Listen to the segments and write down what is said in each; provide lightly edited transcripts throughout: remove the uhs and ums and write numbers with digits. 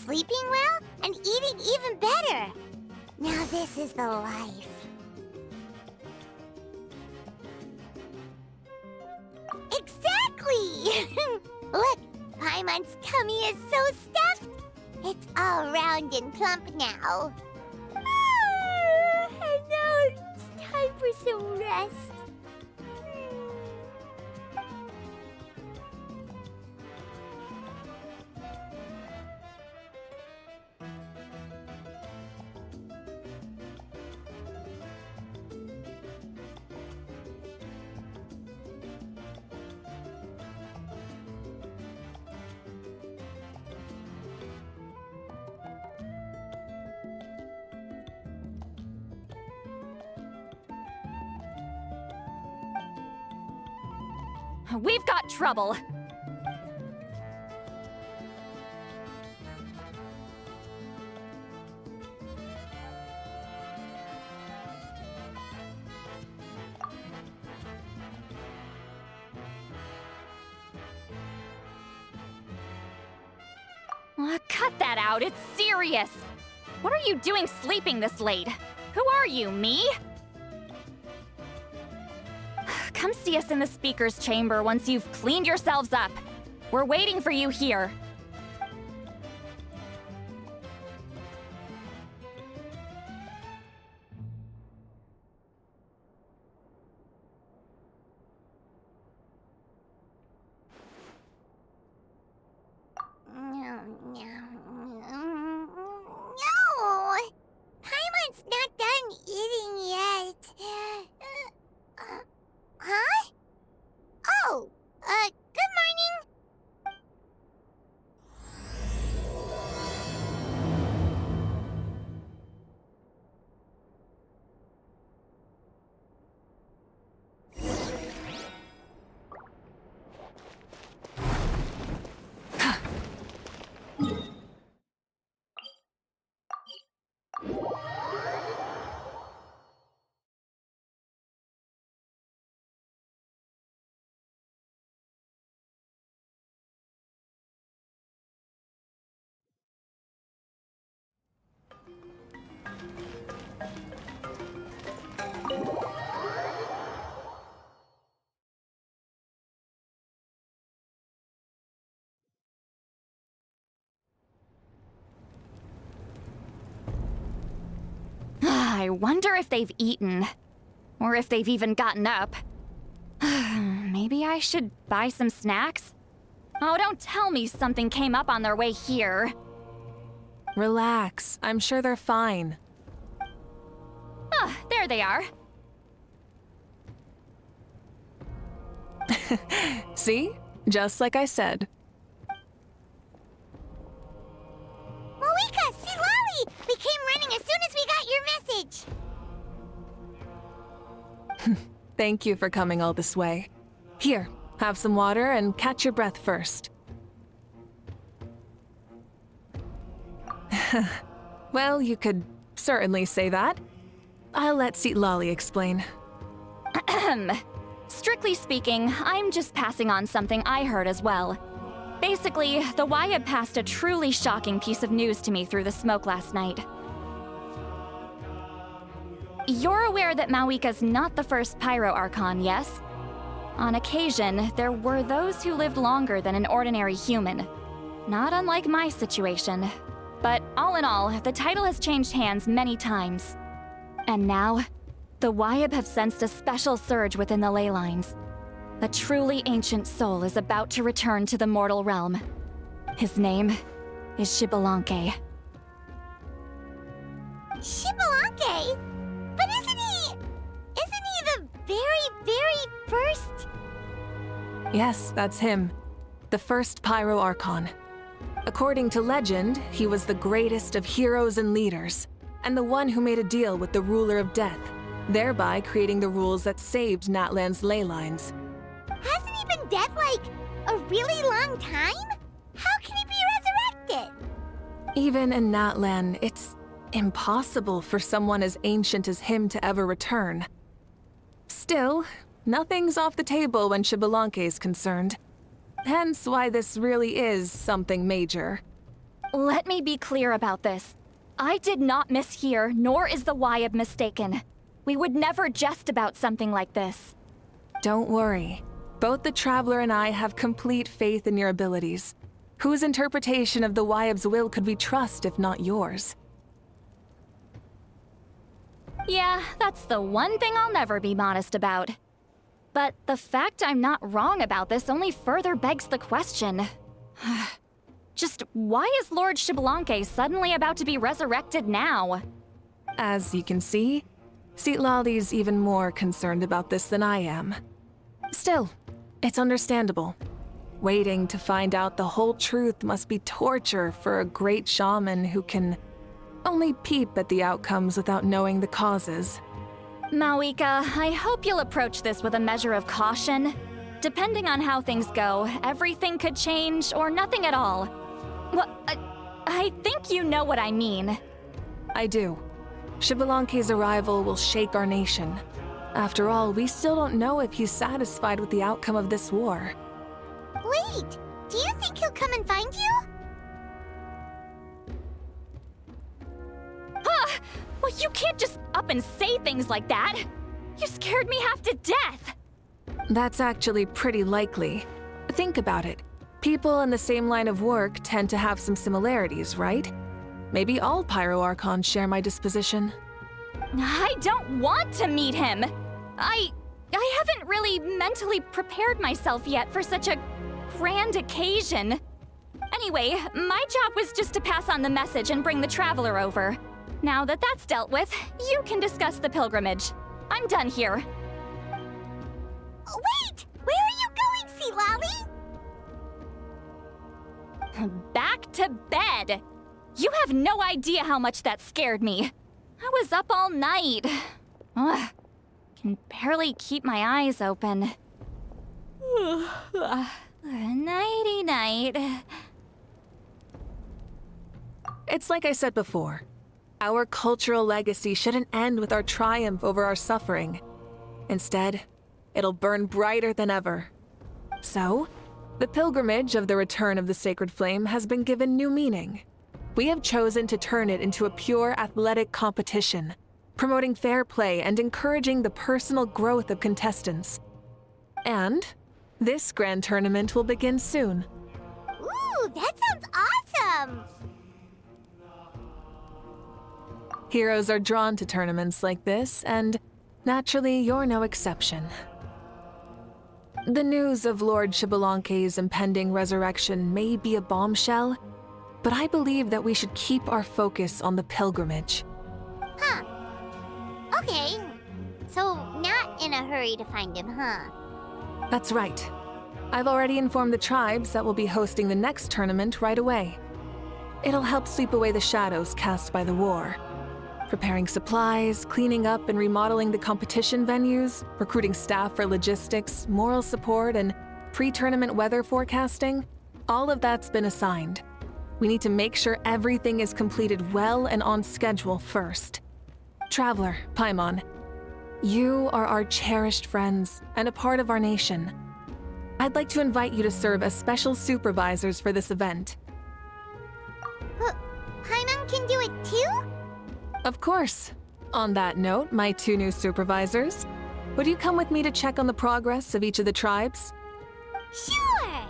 sleeping well and eating even better. Now this is the life. Exactly! Look, Paimon's tummy is so stuffed. It's all round and plump now. And now it's time for some rest. We've got trouble. Cut that out, it's serious. What are you doing sleeping this late? Who are you, me? Come see us in the speaker's chamber once you've cleaned yourselves up. We're waiting for you here. No! Paimon's not done eating yet. Huh? Oh, good morning. I wonder if they've eaten. Or if they've even gotten up. Maybe I should buy some snacks? Oh, don't tell me something came up on their way here. Relax. I'm sure they're fine. Ah, there they are. See? Just like I said. Mavuika, see Lolly! We came running as soon as we got your message. Thank you for coming all this way. Here, have some water and catch your breath first. Well, you could certainly say that. I'll let Seat Lolly explain. Strictly speaking, I'm just passing on something I heard as well. Basically, the Wyatt passed a truly shocking piece of news to me through the smoke last night. You're aware that Mavuika's not the first Pyro Archon, yes? On occasion, there were those who lived longer than an ordinary human. Not unlike my situation. But all in all, the title has changed hands many times. And now, the Wyatt have sensed a special surge within the ley lines. A truly ancient soul is about to return to the mortal realm. His name is Xbalanque. Xbalanque? But isn't he the very first? Yes, that's him. The first Pyro Archon. According to legend, he was the greatest of heroes and leaders, and the one who made a deal with the ruler of death, thereby creating the rules that saved Natlan's ley lines. Hasn't he been dead like a really long time? How can he be resurrected? Even in Natlan, it's impossible for someone as ancient as him to ever return. Still, nothing's off the table when Xbalanque is concerned. Hence why this really is something major. Let me be clear about this. I did not mishear, nor is the Wyab mistaken. We would never jest about something like this. Don't worry. Both the Traveler and I have complete faith in your abilities. Whose interpretation of the Wyab's will could we trust if not yours? Yeah, that's the one thing I'll never be modest about. But the fact I'm not wrong about this only further begs the question. Just why is Lord Xbalanque suddenly about to be resurrected now? As you can see, Citlali's even more concerned about this than I am. Still, it's understandable. Waiting to find out the whole truth must be torture for a great shaman who can only peep at the outcomes without knowing the causes. Mavuika, I hope you'll approach this with a measure of caution. Depending on how things go, everything could change or nothing at all. Well, I think you know what I mean. I do. Xbalanque's arrival will shake our nation. After all, we still don't know if he's satisfied with the outcome of this war. Wait, do you think he'll come and find you? Well, you can't just up and say things like that. You scared me half to death. That's actually pretty likely. Think about it. People in the same line of work tend to have some similarities, right? Maybe all Pyro Archons share my disposition. I don't want to meet him. I haven't really mentally prepared myself yet for such a grand occasion. Anyway, my job was just to pass on the message and bring the Traveler over. Now that that's dealt with, you can discuss the pilgrimage. I'm done here. Wait! Where are you going, Citlali? Back to bed! You have no idea how much that scared me. I was up all night. Ugh. Can barely keep my eyes open. Nighty-night. It's like I said before. Our cultural legacy shouldn't end with our triumph over our suffering. Instead, it'll burn brighter than ever. So, the pilgrimage of the return of the sacred flame has been given new meaning. We have chosen to turn it into a pure athletic competition, promoting fair play and encouraging the personal growth of contestants. And this grand tournament will begin soon. Ooh, that sounds awesome! Heroes are drawn to tournaments like this, and naturally, you're no exception. The news of Lord Xbalanque's impending resurrection may be a bombshell, but I believe that we should keep our focus on the pilgrimage. Huh. Okay. So, not in a hurry to find him, huh? That's right. I've already informed the tribes that we'll be hosting the next tournament right away. It'll help sweep away the shadows cast by the war. Preparing supplies, cleaning up and remodeling the competition venues, recruiting staff for logistics, moral support, and pre-tournament weather forecasting, all of that's been assigned. We need to make sure everything is completed well and on schedule first. Traveler, Paimon, you are our cherished friends and a part of our nation. I'd like to invite you to serve as special supervisors for this event. Paimon can do it too? Of course. On that note, my two new supervisors, would you come with me to check on the progress of each of the tribes? Sure!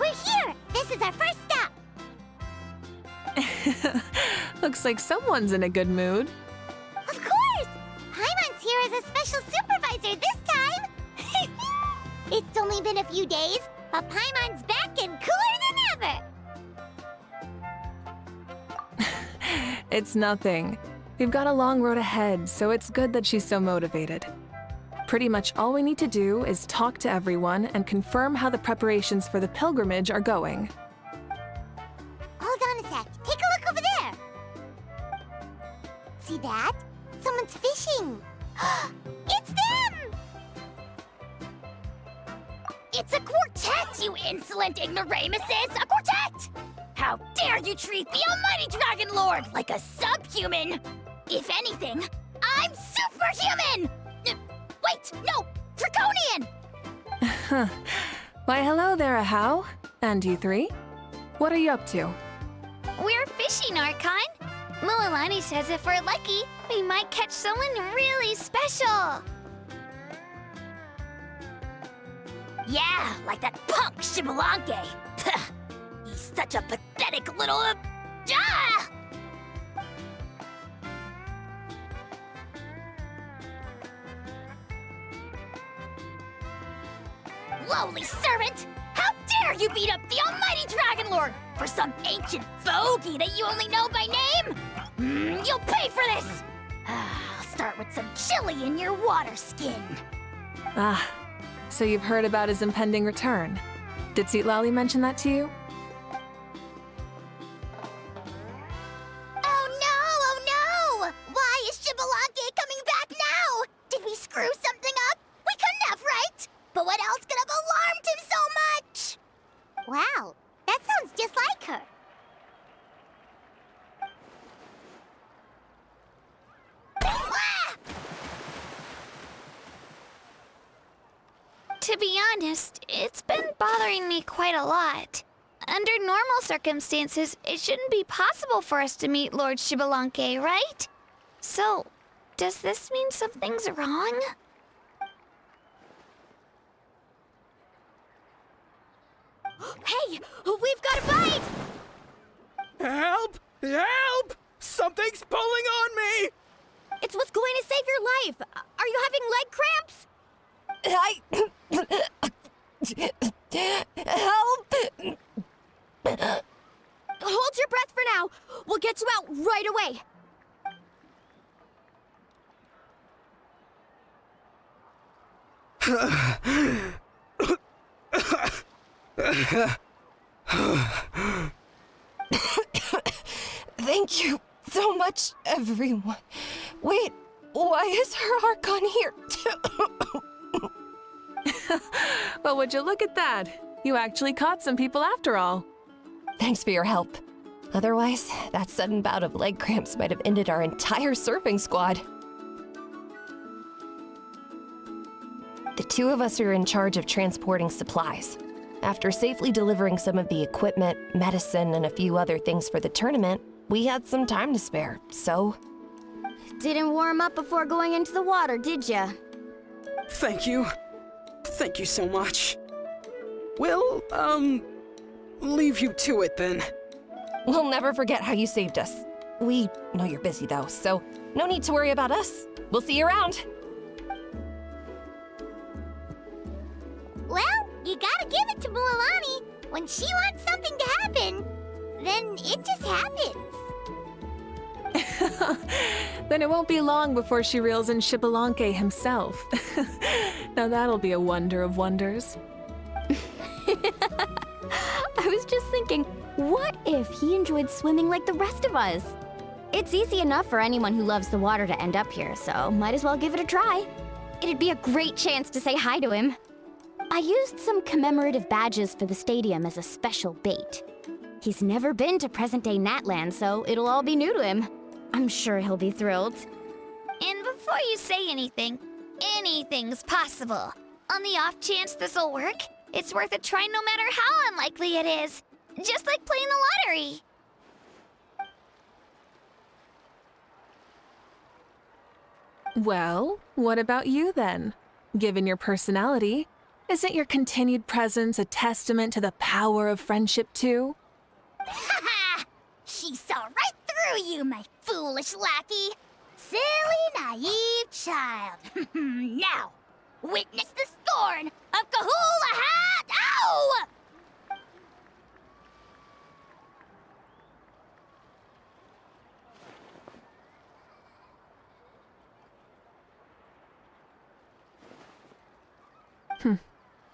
We're here! This is our first stop! Looks like someone's in a good mood. Of course! Paimon's here as a special supervisor this time! It's only been a few days, but Paimon's back and cooler than ever! It's nothing. We've got a long road ahead, so it's good that she's so motivated. Pretty much all we need to do is talk to everyone and confirm how the preparations for the pilgrimage are going. Hold on a sec. Take a look over there! See that. Someone's fishing. It's them! It's a quartet, you insolent ignoramuses! A quartet! How dare you treat the almighty Dragon Lord like a subhuman! If anything, I'm superhuman! Wait, no! Draconian! Why, hello there, Ahau. And you three? What are you up to? We're fishing, Archon. Mualani says if we're lucky, we might catch someone really special. Yeah, like that punk Shibalanke. He's such a pathetic little... Ah! Lowly servant! How dare you beat up the almighty Dragon Lord for some ancient fogey that you only know by name? You'll pay for this! I'll start with some chili in your water skin. Ah, so you've heard about his impending return. Did Lali mention that to you? Oh no! Why is Shibalanke coming back now? Did we screw something up? We couldn't have, right? But what else could have alarmed him so much? Wow, that sounds just like her. To be honest, it's been bothering me quite a lot. Under normal circumstances, it shouldn't be possible for us to meet Lord Shibalanke, right? So, does this mean something's wrong? Hey, we've got a bite! Help! Help! Something's pulling on me! It's what's going to save your life. Are you having leg cramps? Help! Hold your breath for now. We'll get you out right away. Thank you so much, everyone. Wait, why is her Archon here? Well, would you look at that? You actually caught some people after all. Thanks for your help. Otherwise, that sudden bout of leg cramps might have ended our entire surfing squad. The two of us are in charge of transporting supplies. After safely delivering some of the equipment, medicine, and a few other things for the tournament, we had some time to spare, so... Didn't warm up before going into the water, did ya? Thank you. Thank you so much. We'll, leave you to it then. We'll never forget how you saved us. We know you're busy though, so no need to worry about us. We'll see you around. Well, you gotta give it to Mualani. When she wants something to happen, then it just happens. Then it won't be long before she reels in Shibalanke himself. Now that'll be a wonder of wonders. I was just thinking, what if he enjoyed swimming like the rest of us? It's easy enough for anyone who loves the water to end up here, so might as well give it a try. It'd be a great chance to say hi to him. I used some commemorative badges for the stadium as a special bait. He's never been to present-day Natland, so it'll all be new to him. I'm sure he'll be thrilled. And before you say anything, anything's possible. On the off chance this'll work, it's worth a try no matter how unlikely it is. Just like playing the lottery. Well, what about you then? Given your personality, isn't your continued presence a testament to the power of friendship too? Ha ha! She saw right through you, my foolish lackey. Silly, naive child. Now, witness the scorn of Kahula Hat! Ow!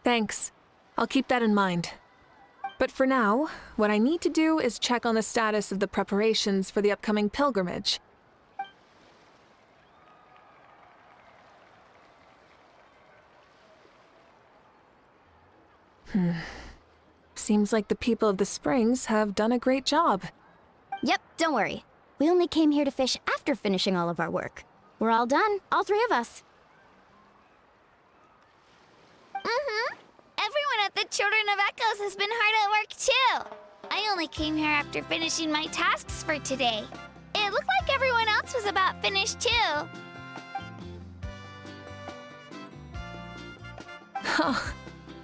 Thanks. I'll keep that in mind. But for now, what I need to do is check on the status of the preparations for the upcoming pilgrimage. Seems like the people of the springs have done a great job. Yep, don't worry. We only came here to fish after finishing all of our work. We're all done, all three of us. Everyone at the Children of Echoes has been hard at work too. I only came here after finishing my tasks for today. It looked like everyone else was about finished too. Oh,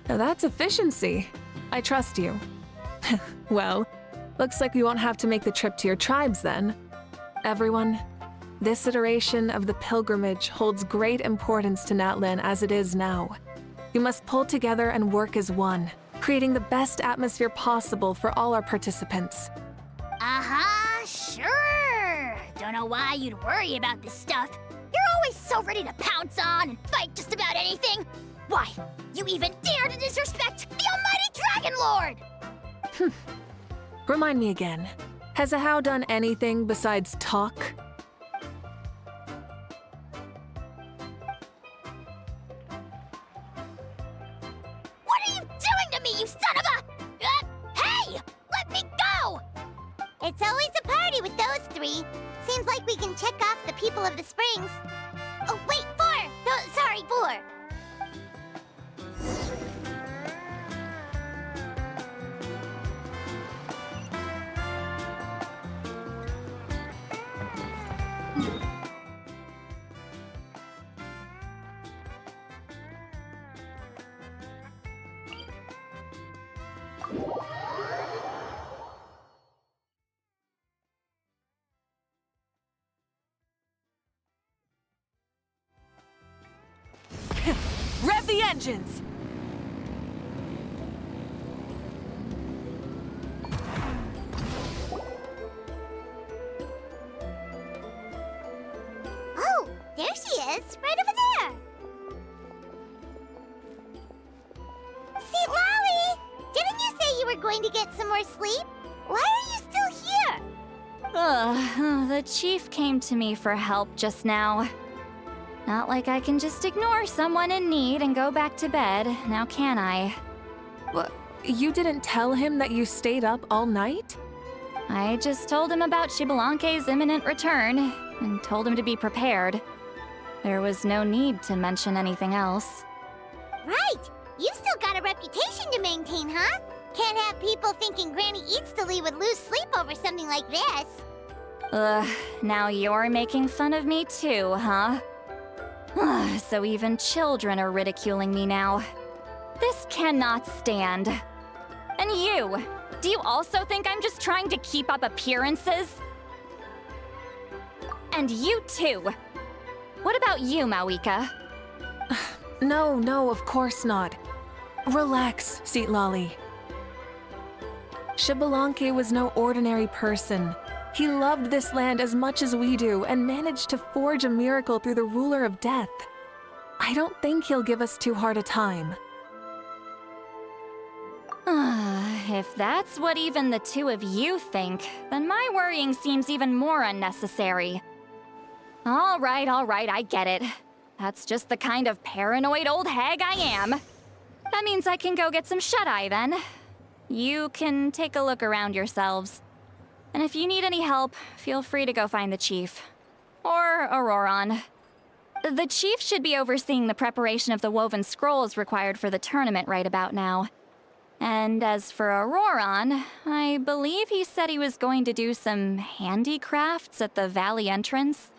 now that's efficiency. I trust you. Well, looks like we won't have to make the trip to your tribes then. Everyone, this iteration of the pilgrimage holds great importance to Natlan as it is now. We must pull together and work as one, creating the best atmosphere possible for all our participants. Sure. Don't know why you'd worry about this stuff. You're always so ready to pounce on and fight just about anything. Why, you even dare to disrespect the almighty Dragon Lord! Remind me again, has Ahau done anything besides talk? What are you doing to me, you son of a... hey! Let me go! It's always a party with those three. Seems like we can check off the people of the springs. Oh, wait, four! Sorry, four. Rev the engines! Oh, there she is, right over there. See, Lolly, didn't you say you were going to get some more sleep? Why are you still here? The chief came to me for help just now. Not like I can just ignore someone in need and go back to bed, now can I? What? You didn't tell him that you stayed up all night? I just told him about Xbalanque's imminent return, and told him to be prepared. There was no need to mention anything else. Right, you've still got a reputation to maintain, huh? Can't have people thinking Granny Eatstily would lose sleep over something like this. Now you're making fun of me too, huh? So even children are ridiculing me now. This cannot stand. And you! Do you also think I'm just trying to keep up appearances? And you too! What about you, Mavuika? No, of course not. Relax, Seatlolly. Xbalanque was no ordinary person. He loved this land as much as we do and managed to forge a miracle through the ruler of death. I don't think he'll give us too hard a time. If that's what even the two of you think, then my worrying seems even more unnecessary. All right, I get it. That's just the kind of paranoid old hag I am. That means I can go get some shut-eye then. You can take a look around yourselves. And if you need any help, feel free to go find the chief. Or Auroron. The chief should be overseeing the preparation of the woven scrolls required for the tournament right about now. And as for Auroron, I believe he said he was going to do some handicrafts at the valley entrance.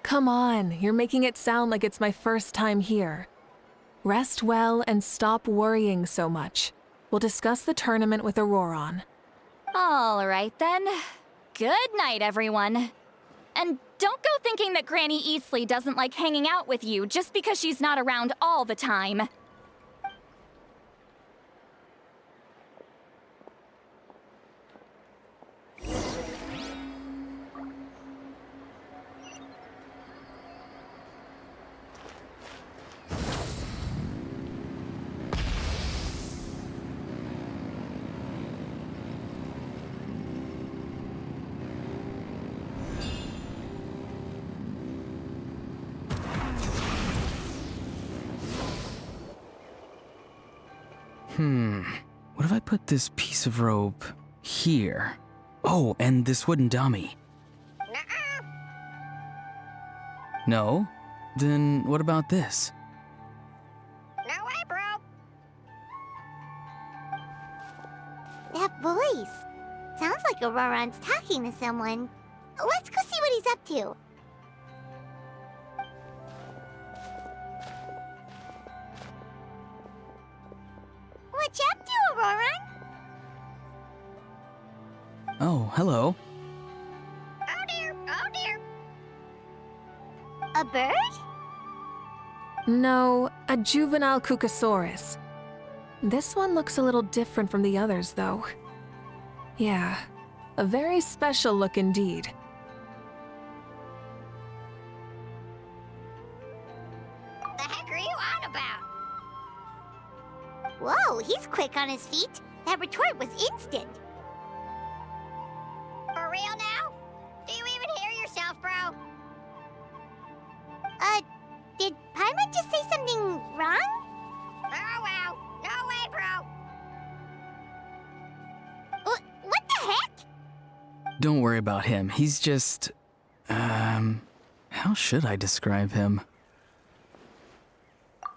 Come on, you're making it sound like it's my first time here. Rest well and stop worrying so much. We'll discuss the tournament with Auroron. All right then. Good night, everyone. And don't go thinking that Granny Eastly doesn't like hanging out with you just because she's not around all the time. What if I put this piece of rope here? Oh, and this wooden dummy. Nuh-uh. No? Then what about this? No way, bro. That voice. Sounds like Auroron's talking to someone. Let's go see what he's up to. What you up to, Auroron? Oh, hello. Oh dear, oh dear. A bird? No, a juvenile Cucosaurus. This one looks a little different from the others, though. Yeah, a very special look indeed. The heck are you on about? Whoa, he's quick on his feet. That retort was instant. For real now? Do you even hear yourself, bro? Did Paimon just say something wrong? Oh wow. No way, bro. What the heck? Don't worry about him. He's just... how should I describe him?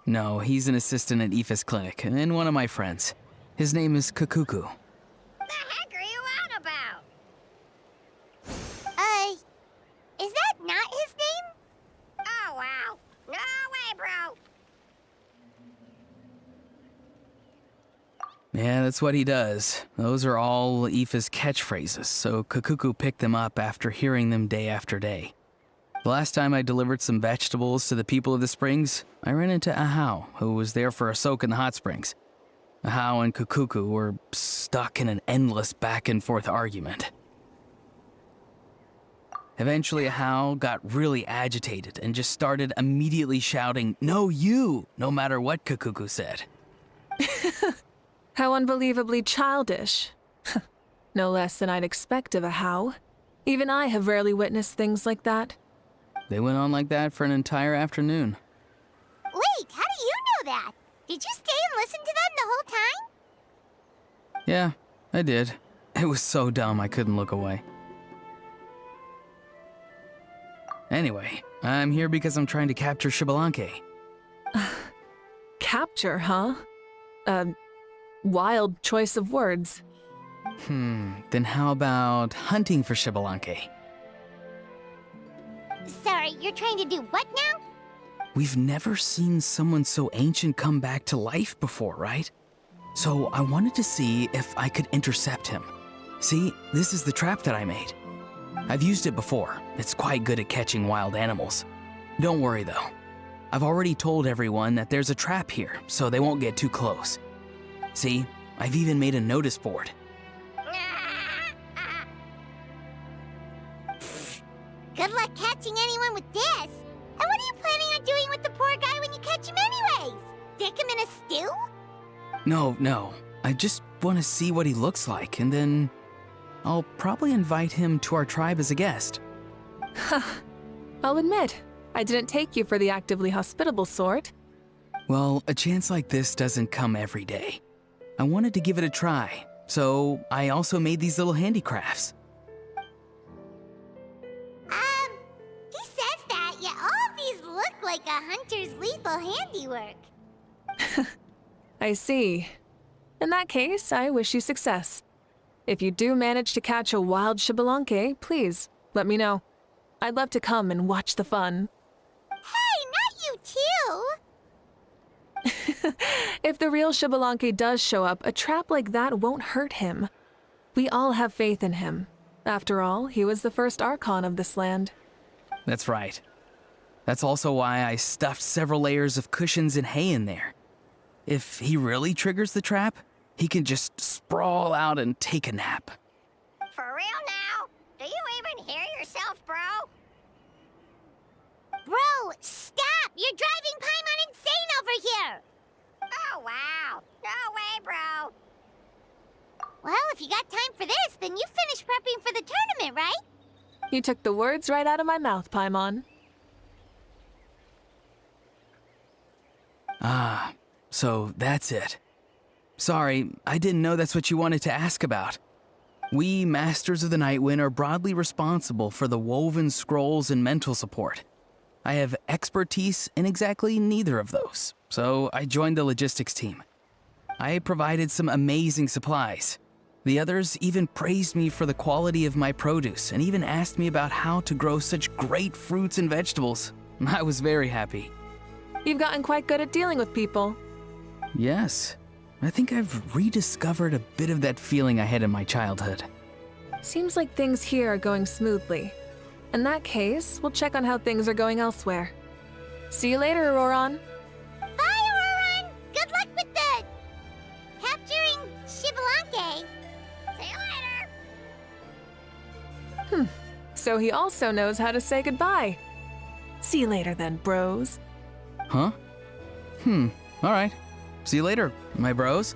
No, he's an assistant at Aoife's clinic, and one of my friends. His name is Kakuku. The heck are you on about? Is that not his name? Oh wow. No way, bro. Yeah, that's what he does. Those are all Aoife's catchphrases, so Kakuku picked them up after hearing them day after day. The last time I delivered some vegetables to the people of the springs, I ran into Ahau, who was there for a soak in the hot springs. Ahau and Kakuku were stuck in an endless back-and-forth argument. Eventually, Ahau got really agitated and just started immediately shouting, "No, you!" no matter what Kakuku said. How unbelievably childish. No less than I'd expect of a How. Even I have rarely witnessed things like that. They went on like that for an entire afternoon. Wait, how do you know that? Did you stay and listen to them the whole time? Yeah, I did. It was so dumb I couldn't look away. Anyway, I'm here because I'm trying to capture Xbalanque. Capture, huh? Wild choice of words. Then how about hunting for Xbalanque? Sorry, you're trying to do what now? We've never seen someone so ancient come back to life before, right? So I wanted to see if I could intercept him. See, this is the trap that I made. I've used it before. It's quite good at catching wild animals. Don't worry though. I've already told everyone that there's a trap here, so they won't get too close. See, I've even made a notice board. Good luck catching anyone with this. And what are you planning on doing with the poor guy when you catch him anyways? Stick him in a stew? No. I just want to see what he looks like, and then I'll probably invite him to our tribe as a guest. I'll admit, I didn't take you for the actively hospitable sort. Well, a chance like this doesn't come every day. I wanted to give it a try, so I also made these little handicrafts. He says that, yet all of these look like a hunter's lethal handiwork. I see. In that case, I wish you success. If you do manage to catch a wild Xbalanque, please, let me know. I'd love to come and watch the fun. Hey, not you too! If the real Xbalanque does show up, a trap like that won't hurt him. We all have faith in him. After all, he was the first Archon of this land. That's right. That's also why I stuffed several layers of cushions and hay in there. If he really triggers the trap, he can just sprawl out and take a nap. For real now? Do you even hear yourself, bro? Bro, stop! You're driving Paimon insane over here! Oh wow. No way, bro. Well, if you got time for this, then you finished prepping for the tournament, right? You took the words right out of my mouth, Paimon. Ah, so that's it. Sorry, I didn't know that's what you wanted to ask about. We, Masters of the Nightwind, are broadly responsible for the woven scrolls and mental support. I have expertise in exactly neither of those, so I joined the logistics team. I provided some amazing supplies. The others even praised me for the quality of my produce and even asked me about how to grow such great fruits and vegetables. I was very happy. You've gotten quite good at dealing with people. Yes, I think I've rediscovered a bit of that feeling I had in my childhood. Seems like things here are going smoothly. In that case, we'll check on how things are going elsewhere. See you later, Auroron. Bye, Auroron! Good luck with the... capturing Xbalanque. See you later! So he also knows how to say goodbye. See you later then, bros. Huh? Alright. See you later, my bros.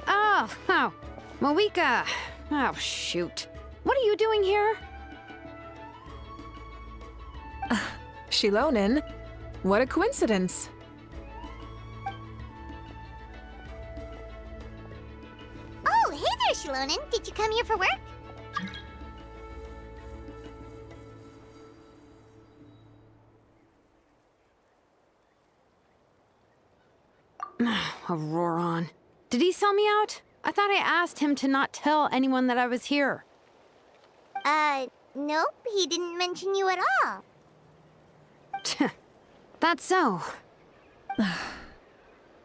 Oh, Mavuika. Oh, shoot. What are you doing here? Shilonen? What a coincidence. Oh, hey there, Shilonen. Did you come here for work? Auroron. Did he sell me out? I thought I asked him to not tell anyone that I was here. Nope. He didn't mention you at all. That's so.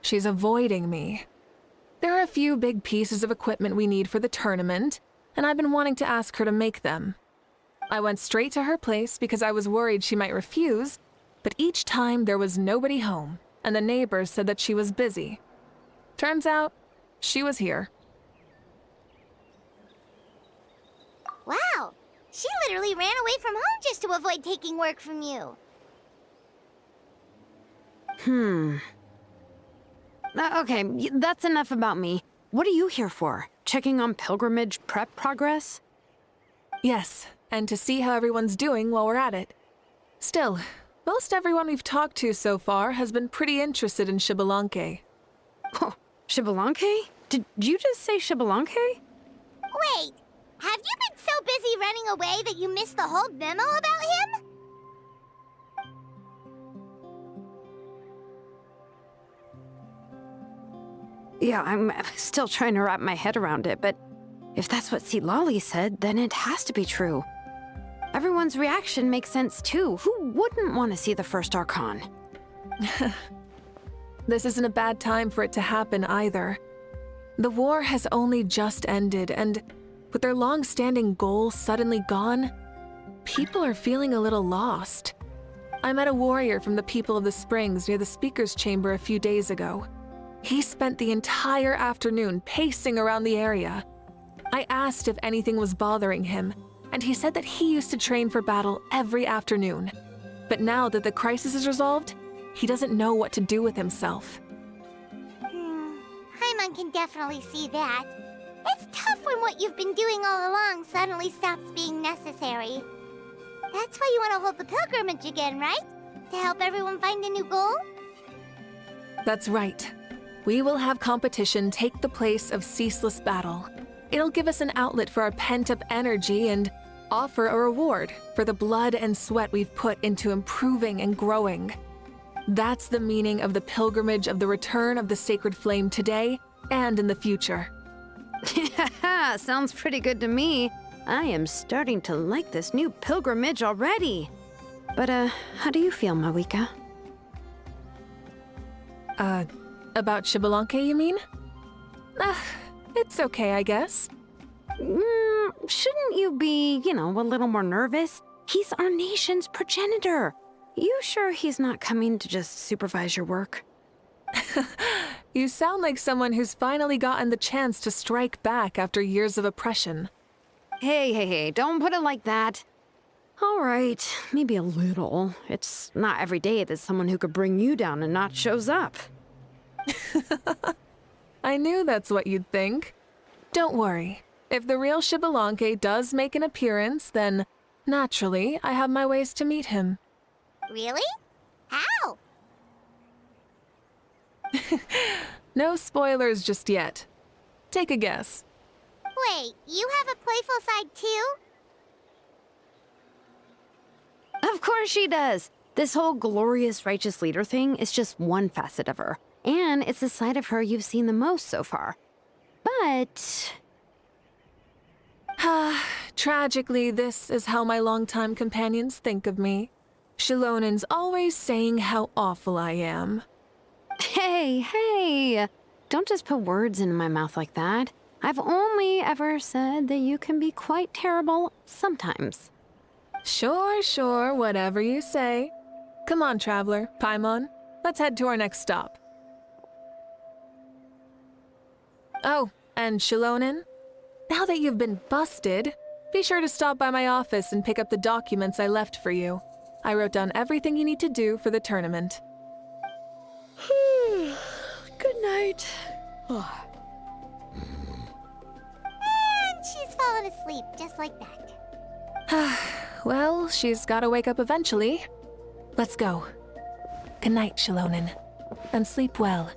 She's avoiding me. There are a few big pieces of equipment we need for the tournament, and I've been wanting to ask her to make them. I went straight to her place because I was worried she might refuse, but each time there was nobody home, and the neighbors said that she was busy. Turns out, she was here. Wow. She literally ran away from home just to avoid taking work from you. Okay, that's enough about me. What are you here for? Checking on pilgrimage prep progress? Yes, and to see how everyone's doing while we're at it. Still, most everyone we've talked to so far has been pretty interested in Xbalanque. Oh, Xbalanque? Did you just say Xbalanque? Wait, have you been so busy running away that you missed the whole memo about him? Yeah, I'm still trying to wrap my head around it, but if that's what Lolly said, then it has to be true. Everyone's reaction makes sense too. Who wouldn't want to see the first Archon? This isn't a bad time for it to happen either. The war has only just ended, and with their long-standing goal suddenly gone, people are feeling a little lost. I met a warrior from the People of the Springs near the Speaker's Chamber a few days ago. He spent the entire afternoon pacing around the area. I asked if anything was bothering him, and he said that he used to train for battle every afternoon. But now that the crisis is resolved, he doesn't know what to do with himself. Paimon can definitely see that. It's tough when what you've been doing all along suddenly stops being necessary. That's why you want to hold the pilgrimage again, right? To help everyone find a new goal? That's right. We will have competition take the place of ceaseless battle. It'll give us an outlet for our pent-up energy and offer a reward for the blood and sweat we've put into improving and growing. That's the meaning of the pilgrimage of the return of the sacred flame today and in the future. Sounds pretty good to me. I am starting to like this new pilgrimage already. But, how do you feel, Mavuika? About Xbalanque, you mean? It's okay, I guess. Shouldn't you be, a little more nervous? He's our nation's progenitor. You sure he's not coming to just supervise your work? You sound like someone who's finally gotten the chance to strike back after years of oppression. Hey, don't put it like that. All right, maybe a little. It's not every day that someone who could bring you down a notch shows up. I knew that's what you'd think. Don't worry. If the real Xbalanque does make an appearance, then naturally I have my ways to meet him. Really? How? No spoilers just yet. Take a guess. Wait, you have a playful side too? Of course she does. This whole glorious righteous leader thing is just one facet of her. And it's the side of her you've seen the most so far. But... Tragically, this is how my longtime companions think of me. Shilonen's always saying how awful I am. Hey! Don't just put words in my mouth like that. I've only ever said that you can be quite terrible sometimes. Sure, whatever you say. Come on, Traveler, Paimon. Let's head to our next stop. Oh, and Shilonen, now that you've been busted, be sure to stop by my office and pick up the documents I left for you. I wrote down everything you need to do for the tournament. Good night. And she's fallen asleep just like that. Well, she's gotta wake up eventually. Let's go. Good night, Shilonen. And sleep well.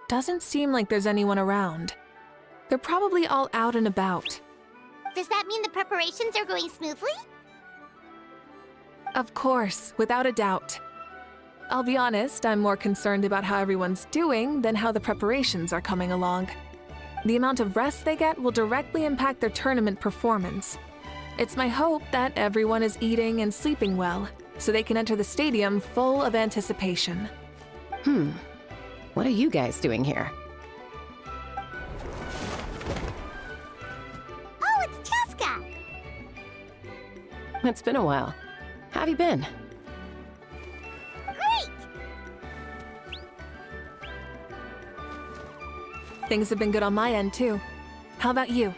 Doesn't seem like there's anyone around. They're probably all out and about. Does that mean the preparations are going smoothly? Of course, without a doubt. I'll be honest, I'm more concerned about how everyone's doing than how the preparations are coming along. The amount of rest they get will directly impact their tournament performance. It's my hope that everyone is eating and sleeping well, so they can enter the stadium full of anticipation. What are you guys doing here? Oh, it's Cheska! It's been a while. How have you been? Great! Things have been good on my end, too. How about you?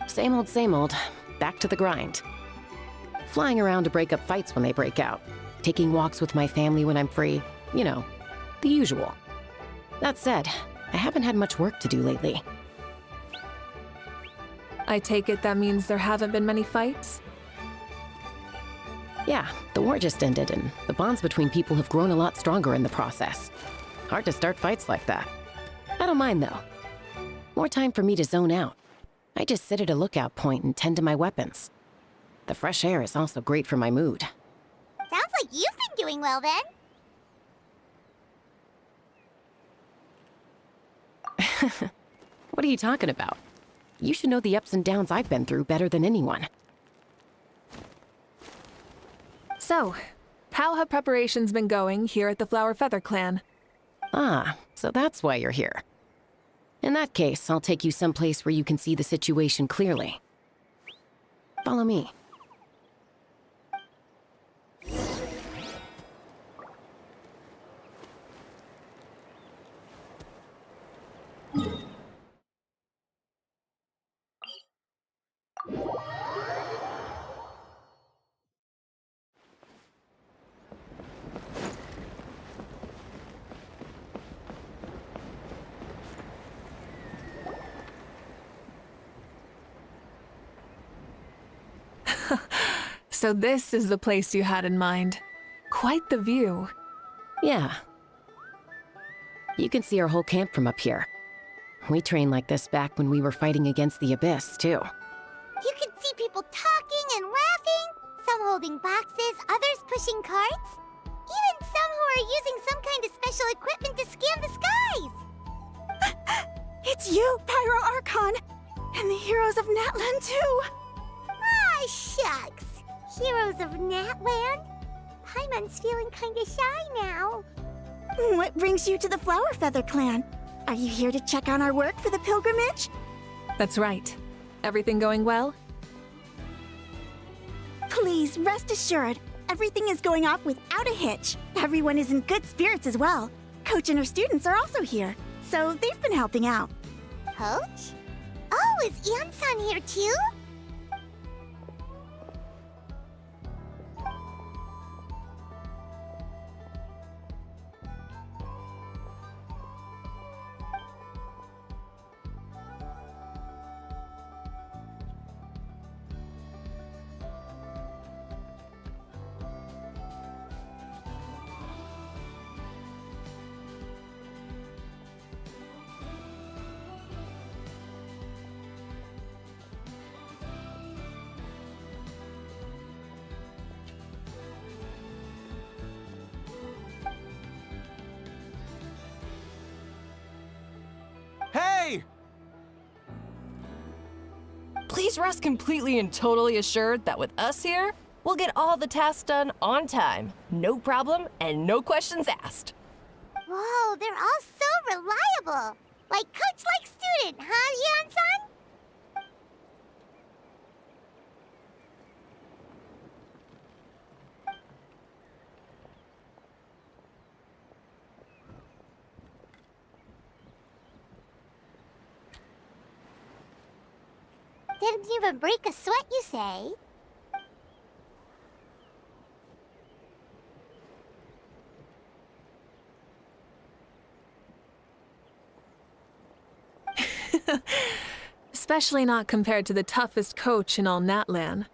Same old, back to the grind. Flying around to break up fights when they break out. Taking walks with my family when I'm free. You know, the usual. That said, I haven't had much work to do lately. I take it that means there haven't been many fights? Yeah, the war just ended, and the bonds between people have grown a lot stronger in the process. Hard to start fights like that. I don't mind, though. More time for me to zone out. I just sit at a lookout point and tend to my weapons. The fresh air is also great for my mood. Sounds like you've been doing well then. What are you talking about? You should know the ups and downs I've been through better than anyone. So, how have preparations been going here at the Flower Feather Clan? Ah, so that's why you're here. In that case, I'll take you someplace where you can see the situation clearly. Follow me. So this is the place you had in mind. Quite the view. Yeah. You can see our whole camp from up here. We trained like this back when we were fighting against the Abyss, too. You can see people talking and laughing, some holding boxes, others pushing carts. Even some who are using some kind of special equipment to scan the skies. It's you, Pyro Archon! And the heroes of Natlan, too! Ah, shucks. Heroes of Natland? Paimon's feeling kinda shy now. What brings you to the Flower Feather Clan? Are you here to check on our work for the pilgrimage? That's right. Everything going well? Please, rest assured, everything is going off without a hitch. Everyone is in good spirits as well. Coach and her students are also here, so they've been helping out. Coach? Oh, is Ian-san here too? Hey! Please rest completely and totally assured that with us here, we'll get all the tasks done on time. No problem and no questions asked. Whoa, they're all so reliable. Like coach like student, huh, Ian-san? Didn't even break a sweat, you say? Especially not compared to the toughest coach in all Natlan.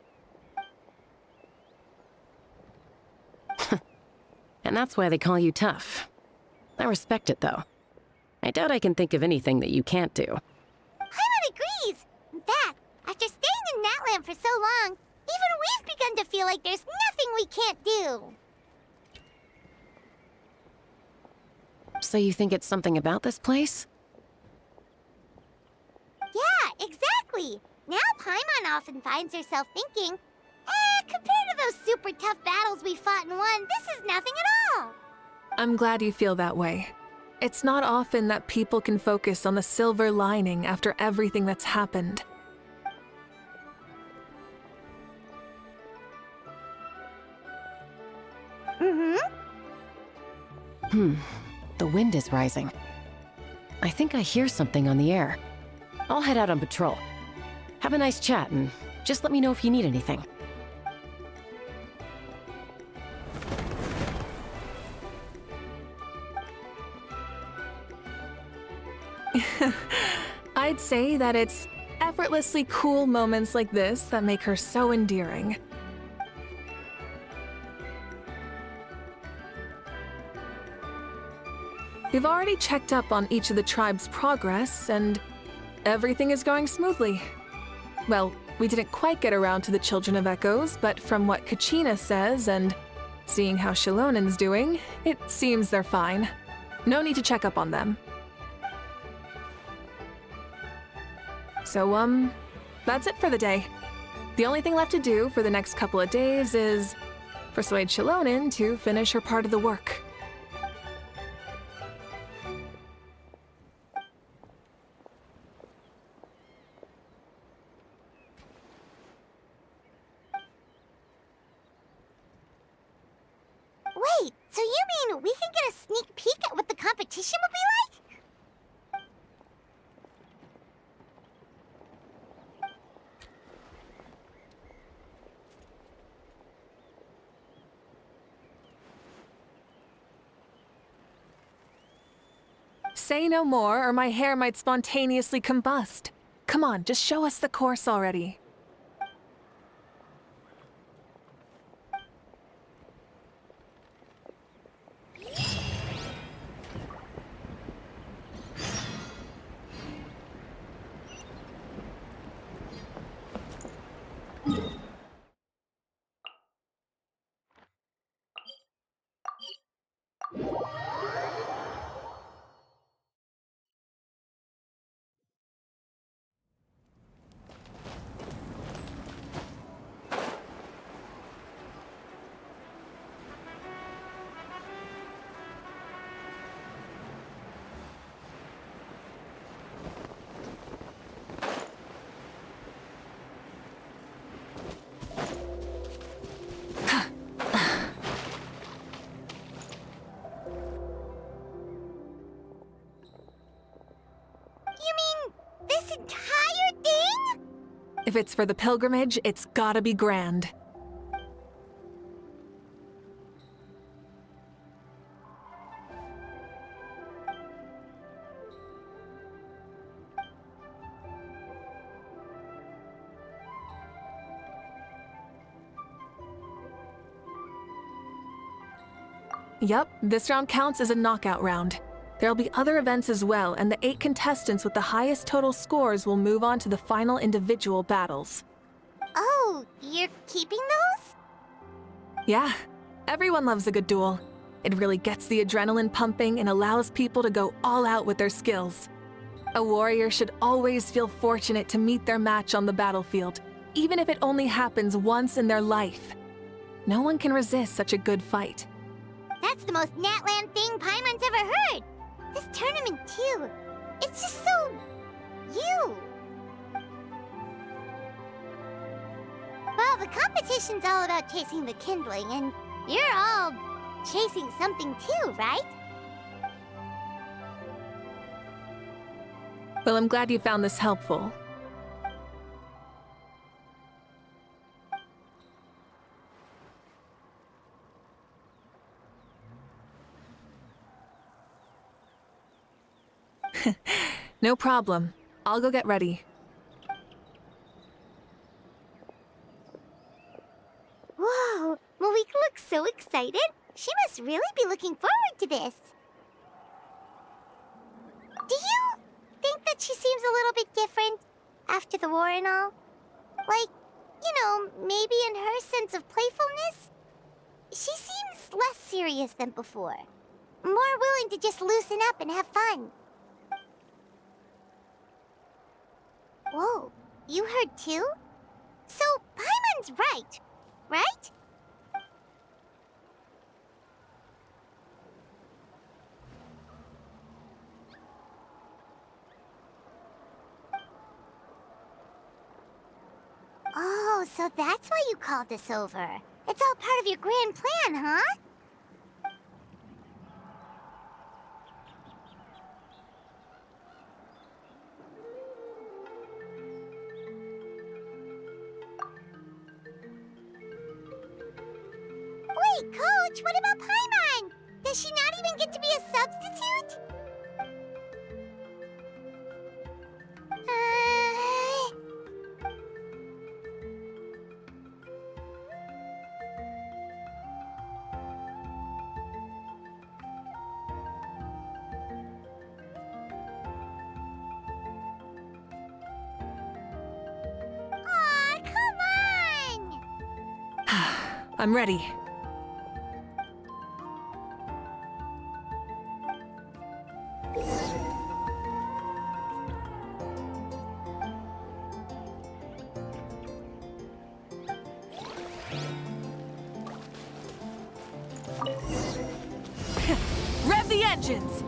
And that's why they call you tough. I respect it, though. I doubt I can think of anything that you can't do. Paimon agrees! In fact, after staying in Natland for so long, even we've begun to feel like there's nothing we can't do. So you think it's something about this place? Yeah, exactly! Now Paimon often finds herself thinking, compared to those super tough battles we fought and won, this is nothing at all! I'm glad you feel that way. It's not often that people can focus on the silver lining after everything that's happened. The wind is rising. I think I hear something on the air. I'll head out on patrol. Have a nice chat and just let me know if you need anything. I'd say that it's effortlessly cool moments like this that make her so endearing. We've already checked up on each of the tribe's progress, and everything is going smoothly. Well, we didn't quite get around to the Children of Echoes, but from what Kachina says and seeing how Shilonen's doing, it seems they're fine. No need to check up on them. So, that's it for the day. The only thing left to do for the next couple of days is persuade Shilonen to finish her part of the work. Wait, so you mean we can get a sneak peek at what the competition will be like? Say no more, or my hair might spontaneously combust. Come on, just show us the course already. If it's for the pilgrimage, it's gotta be grand. Yup, this round counts as a knockout round. There'll be other events as well, and the 8 contestants with the highest total scores will move on to the final individual battles. Oh, you're keeping those? Yeah, everyone loves a good duel. It really gets the adrenaline pumping and allows people to go all out with their skills. A warrior should always feel fortunate to meet their match on the battlefield, even if it only happens once in their life. No one can resist such a good fight. That's the most Natland thing Paimon's ever heard. This tournament, too. It's just so... you. Well, the competition's all about chasing the kindling, and you're all chasing something too, right? Well, I'm glad you found this helpful. No problem. I'll go get ready. Whoa, Mavuika looks so excited. She must really be looking forward to this. Do you think that she seems a little bit different after the war and all? Like, you know, maybe in her sense of playfulness? She seems less serious than before. More willing to just loosen up and have fun. Whoa, you heard too? So, Paimon's right, right? Oh, so that's why you called us over. It's all part of your grand plan, huh? Wait, Coach, what about Paimon? Does she not even get to be a substitute? Aw, come on! I'm ready. Rev the engines!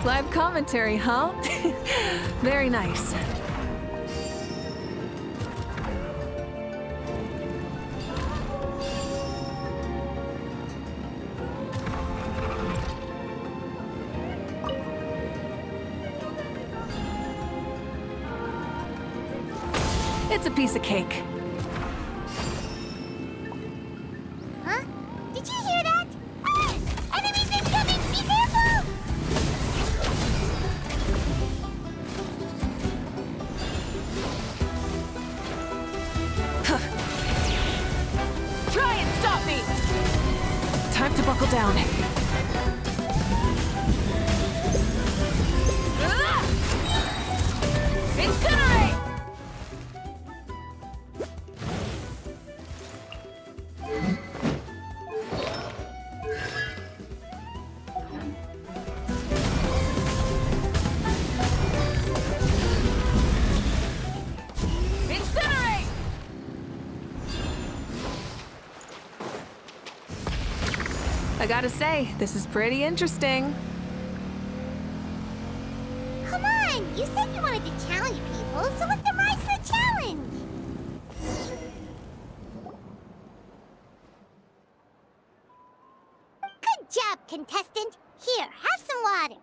Live commentary, huh? Very nice. It's a piece of cake. Huh? Did you hear that? Ah! Enemies incoming! Be careful! Try and stop me! Time to buckle down. Incinerate! Incinerate! I gotta say, this is pretty interesting. Come on! You said you wanted to challenge people, so let them rise to the challenge! Good job, contestant. Here, have some water.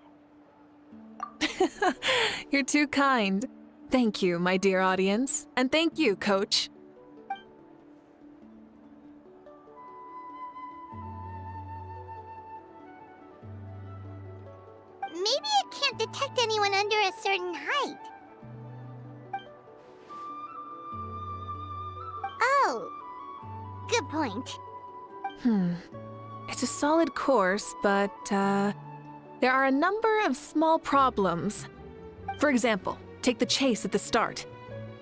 You're too kind. Thank you, my dear audience. And thank you, Coach. Maybe it can't detect anyone under a certain height. Oh, good point. It's a solid course, but, there are a number of small problems. For example, take the chase at the start.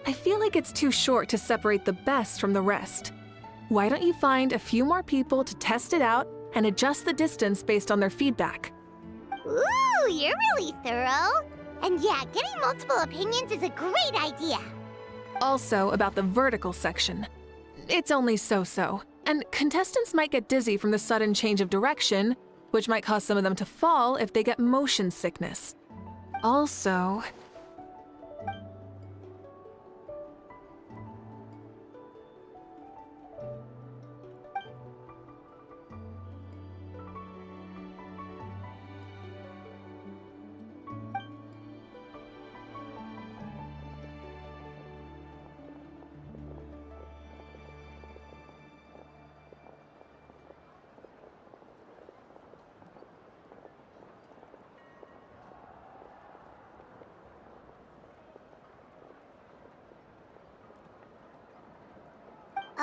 I feel like it's too short to separate the best from the rest. Why don't you find a few more people to test it out and adjust the distance based on their feedback? Ooh, you're really thorough. And yeah, getting multiple opinions is a great idea. Also, about the vertical section. It's only so-so, and contestants might get dizzy from the sudden change of direction, which might cause some of them to fall if they get motion sickness. Also,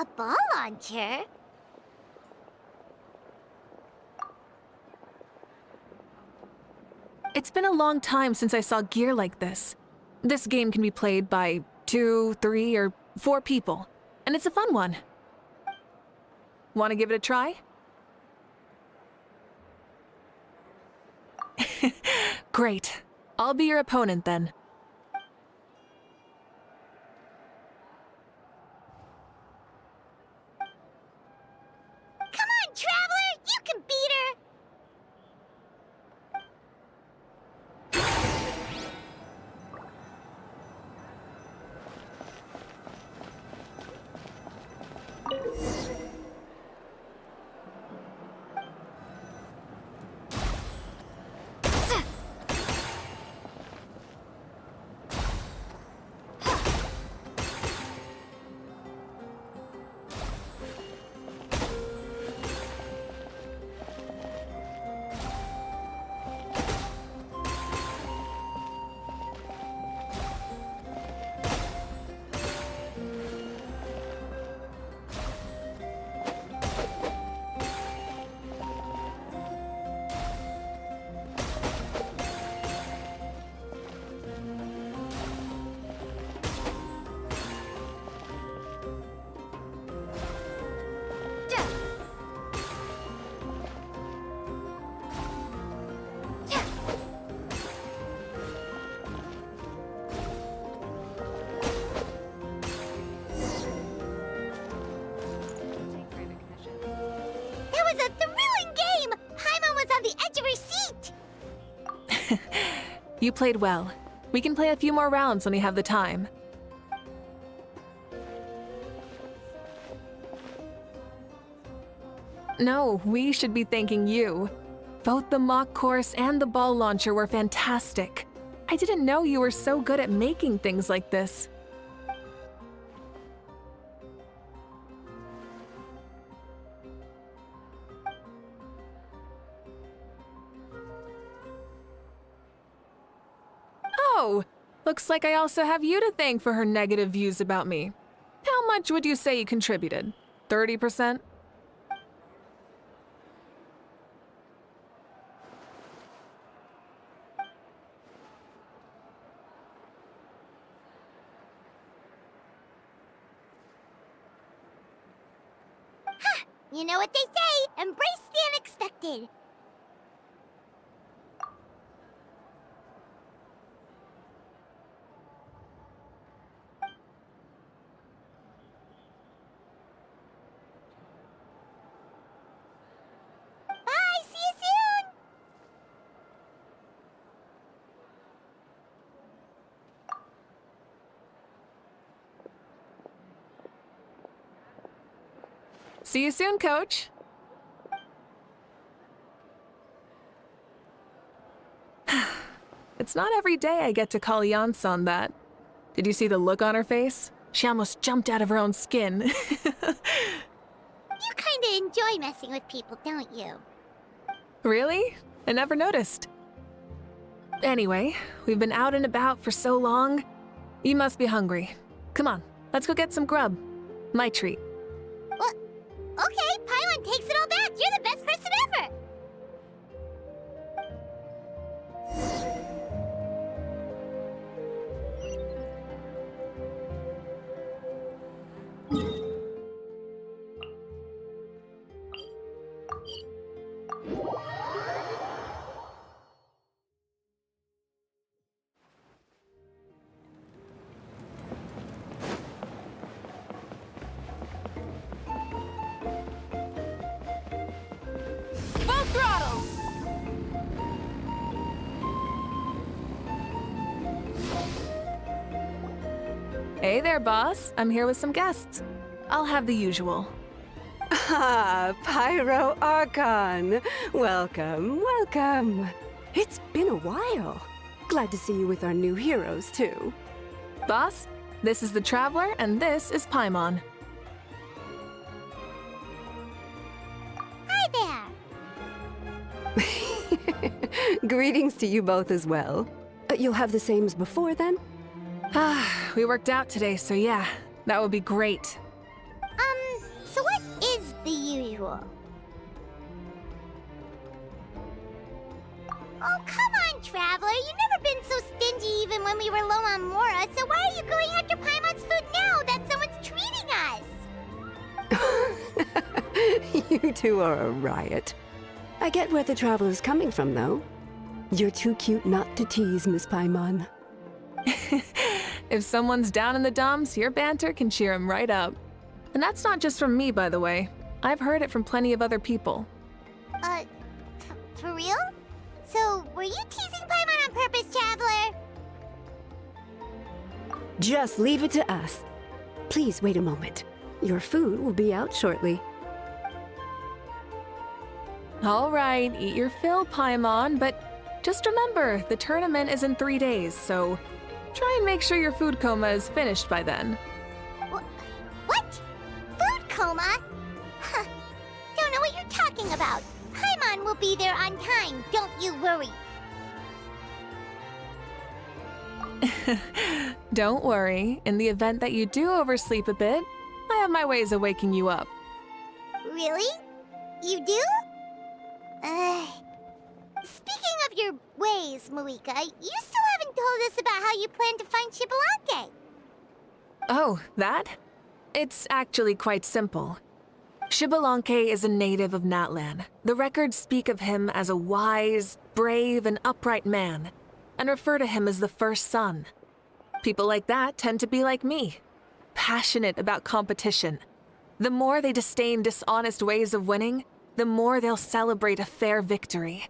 A ball launcher? it's been a long time since I saw gear like this. This game can be played by 2, 3, or 4 people, and it's a fun one. Want to give it a try? Great. I'll be your opponent then. Come on, Traveler! You can beat her! That was a thrilling game! Paimon was on the edge of her seat! You played well. We can play a few more rounds when we have the time. No, we should be thanking you. Both the mock course and the ball launcher were fantastic. I didn't know you were so good at making things like this. Oh, looks like I also have you to thank for her negative views about me. How much would you say you contributed? 30%? You know what they say, embrace the unexpected. Bye, see you soon! See you soon, Coach. It's not every day I get to call Yansan that. Did you see the look on her face? She almost jumped out of her own skin. You kinda enjoy messing with people, don't you? Really? I never noticed. Anyway, we've been out and about for so long. You must be hungry. Come on, let's go get some grub. My treat. Well, okay, Paimon takes it all back. You're the best person ever. Full throttle! Hey there, boss. I'm here with some guests. I'll have the usual. Ah, Pyro Archon. Welcome, welcome. It's been a while. Glad to see you with our new heroes, too. Boss, this is the Traveler, and this is Paimon. Hi there. Greetings to you both as well. You'll have the same as before, then? We worked out today, so yeah, that would be great. So what is the usual? Oh, come on, Traveler. You've never been so stingy even when we were low on Mora, so why are you going after Paimon's food now that someone's treating us? You two are a riot. I get where the Traveler's coming from, though. You're too cute not to tease, Miss Paimon. If someone's down in the dumps, your banter can cheer him right up. And that's not just from me, by the way. I've heard it from plenty of other people. For real? So, were you teasing Paimon on purpose, Traveler? Just leave it to us. Please wait a moment. Your food will be out shortly. All right, eat your fill, Paimon, but just remember, the tournament is in 3 days, so try and make sure your food coma is finished by then. What? Food coma? Huh. Don't know what you're talking about. Paimon will be there on time, don't you worry. Don't worry, in the event that you do oversleep a bit, I have my ways of waking you up. Really? You do? Speaking of your ways, Mavuika, you still haven't told us about how you plan to find Xbalanque. Oh, that? It's actually quite simple. Xbalanque is a native of Natlan. The records speak of him as a wise, brave, and upright man, and refer to him as the first son. People like that tend to be like me, passionate about competition. The more they disdain dishonest ways of winning, the more they'll celebrate a fair victory.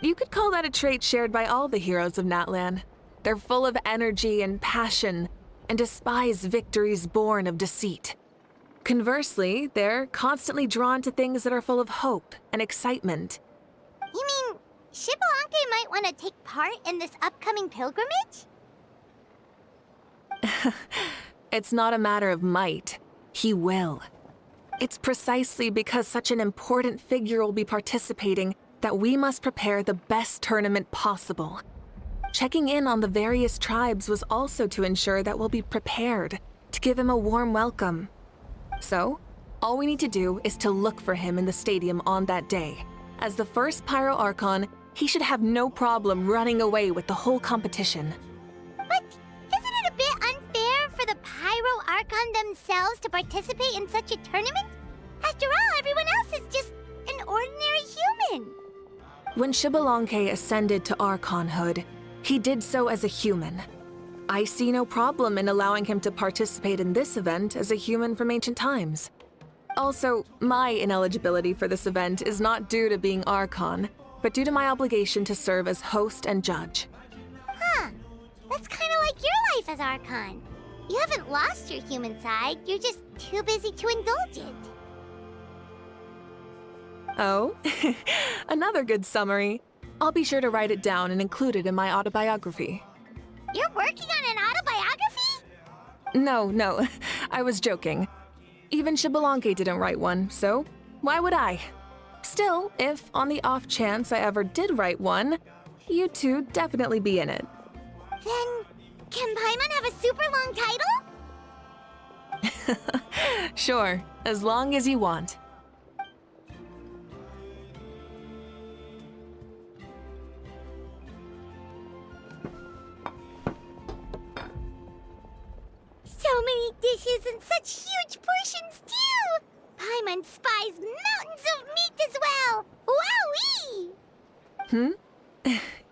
You could call that a trait shared by all the heroes of Natlan. They're full of energy and passion, and despise victories born of deceit. Conversely, they're constantly drawn to things that are full of hope and excitement. You mean Xbalanque might want to take part in this upcoming pilgrimage? It's not a matter of might. He will. It's precisely because such an important figure will be participating that we must prepare the best tournament possible. Checking in on the various tribes was also to ensure that we'll be prepared to give him a warm welcome. So, all we need to do is to look for him in the stadium on that day. As the first Pyro Archon, he should have no problem running away with the whole competition. But isn't it a bit unfair for the Pyro Archon themselves to participate in such a tournament? After all, everyone else is just an ordinary human. When Xbalanque ascended to Archonhood, he did so as a human. I see no problem in allowing him to participate in this event as a human from ancient times. Also, my ineligibility for this event is not due to being Archon, but due to my obligation to serve as host and judge. Huh. That's kind of like your life as Archon. You haven't lost your human side, you're just too busy to indulge it. Oh, another good summary. I'll be sure to write it down and include it in my autobiography. You're working on an autobiography? No, I was joking. Even Xbalanque didn't write one, so why would I? Still, if on the off chance I ever did write one, you two definitely be in it. Then, can Paimon have a super long title? Sure, as long as you want. So many dishes and such huge portions, too! Paimon spies mountains of meat as well! Wowee!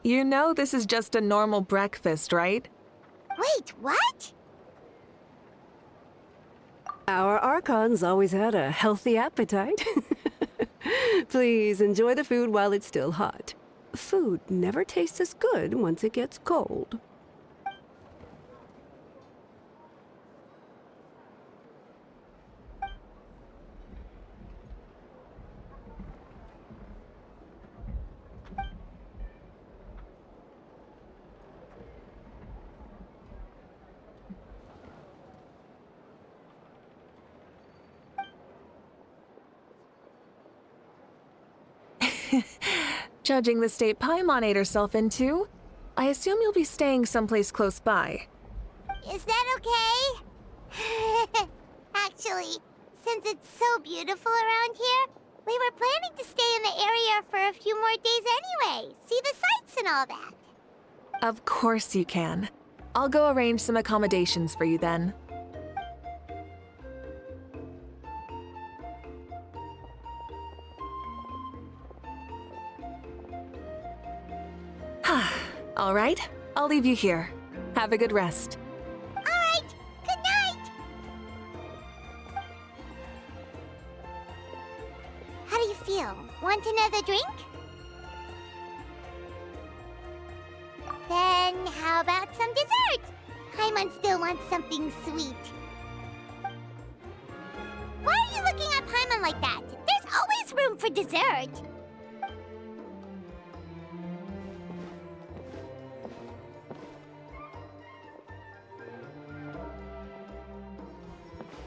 You know this is just a normal breakfast, right? Wait, what? Our Archon's always had a healthy appetite. Please enjoy the food while it's still hot. Food never tastes as good once it gets cold. Judging the state Paimon ate herself into, I assume you'll be staying someplace close by. Is that okay? Actually, since it's so beautiful around here, we were planning to stay in the area for a few more days anyway. See the sights and all that. Of course you can. I'll go arrange some accommodations for you then. All right, I'll leave you here. Have a good rest. All right, good night! How do you feel? Want another drink? Then how about some dessert? Paimon still wants something sweet. Why are you looking at Paimon like that? There's always room for dessert.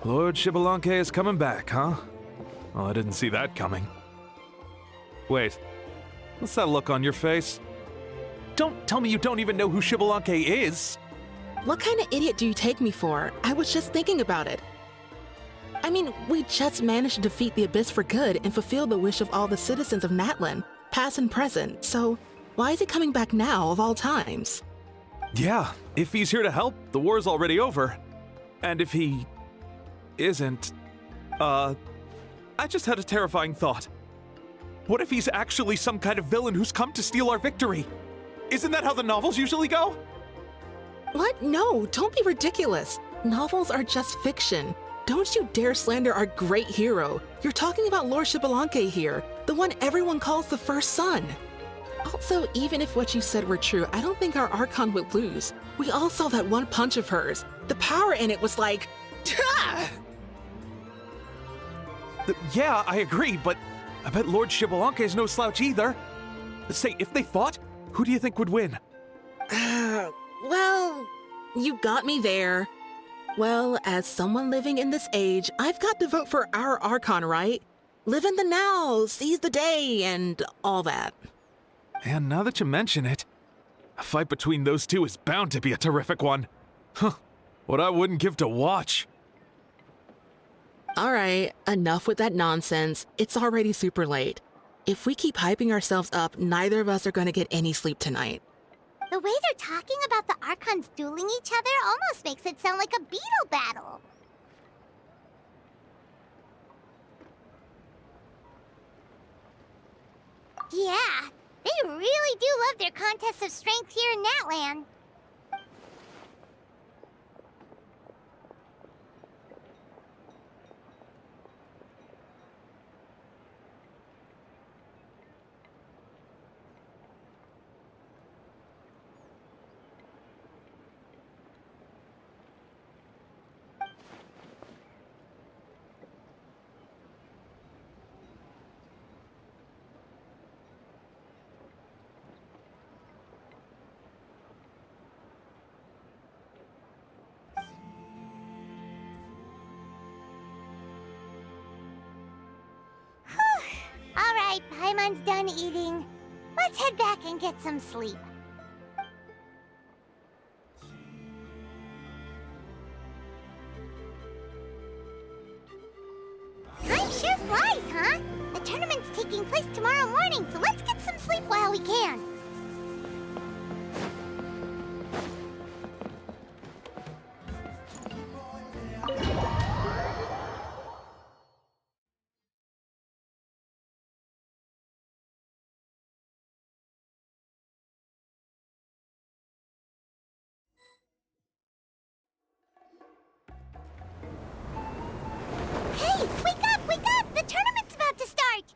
Lord Xbalanque is coming back, huh? Well, I didn't see that coming. Wait, what's that look on your face? Don't tell me you don't even know who Xbalanque is! What kind of idiot do you take me for? I was just thinking about it. I mean, we just managed to defeat the Abyss for good and fulfill the wish of all the citizens of Natlan, past and present, so why is he coming back now of all times? Yeah, if he's here to help, the war's already over. And if he isn't, I just had a terrifying thought. What if he's actually some kind of villain who's come to steal our victory? Isn't that how the novels usually go? What? No, don't be ridiculous. Novels are just fiction. Don't you dare slander our great hero. You're talking about Lord Xbalanque here, the one everyone calls the first son. Also, even if what you said were true, I don't think our Archon would lose. We all saw that one punch of hers. The power in it was like, "Tah!" Yeah, I agree, but I bet Lord Xbalanque is no slouch either. Say, if they fought, who do you think would win? Well, you got me there. Well, as someone living in this age, I've got to vote for our Archon, right? Live in the now, seize the day, and all that. And now that you mention it, a fight between those two is bound to be a terrific one. Huh, what I wouldn't give to watch. All right, enough with that nonsense. It's already super late. If we keep hyping ourselves up, neither of us are going to get any sleep tonight. The way they're talking about the Archons dueling each other almost makes it sound like a beetle battle. Yeah, they really do love their contests of strength here in Natlan. Alright, Paimon's done eating. Let's head back and get some sleep. Time sure flies, huh? The tournament's taking place tomorrow morning, so let's get some sleep while we can. Hey, wake up, wake up! The tournament's about to start!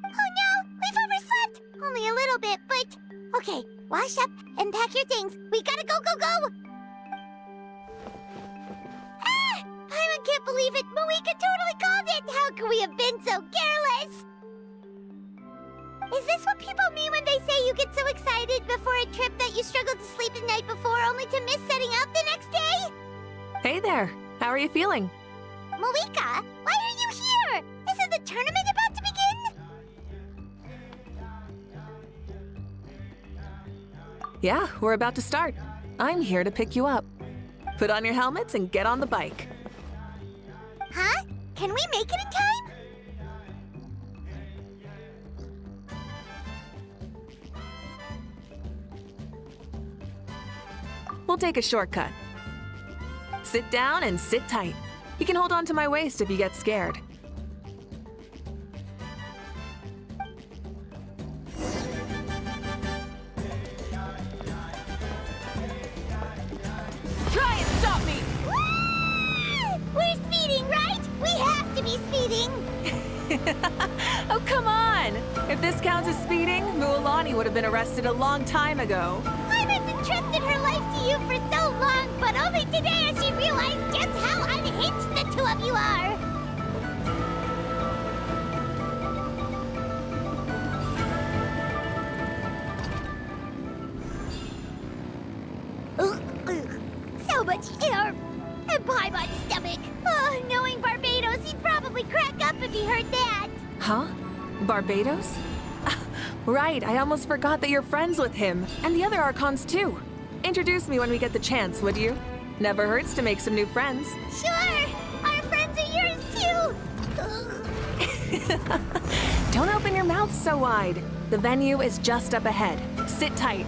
Oh no, we've overslept! Only a little bit, but... Okay, wash up and pack your things. We gotta go, go, go! Ah! I can't believe it! Mavuika totally called it! How could we have been so careless? Is this what people mean when they say you get so excited before a trip that you struggled to sleep the night before only to miss setting out the next day? Hey there. How are you feeling? Mavuika, why are you here? Isn't the tournament about to begin? Yeah, we're about to start. I'm here to pick you up. Put on your helmets and get on the bike. Huh? Can we make it in time? We'll take a shortcut. Sit down and sit tight. You can hold on to my waist if you get scared. Try and stop me! We're speeding, right? We have to be speeding! Oh, come on! If this counts as speeding, Mualani would have been arrested a long time ago. Iman's entrusted her life to you for so long, but only today has she realized just how unhinged the two of you are! So much air! And Paimon's stomach! Oh, knowing Barbados, he'd probably crack up if he heard that! Huh? Barbados? Right, I almost forgot that you're friends with him, and the other Archons too. Introduce me when we get the chance, would you? Never hurts to make some new friends. Sure! Our friends are yours too! Don't open your mouth so wide. The venue is just up ahead. Sit tight.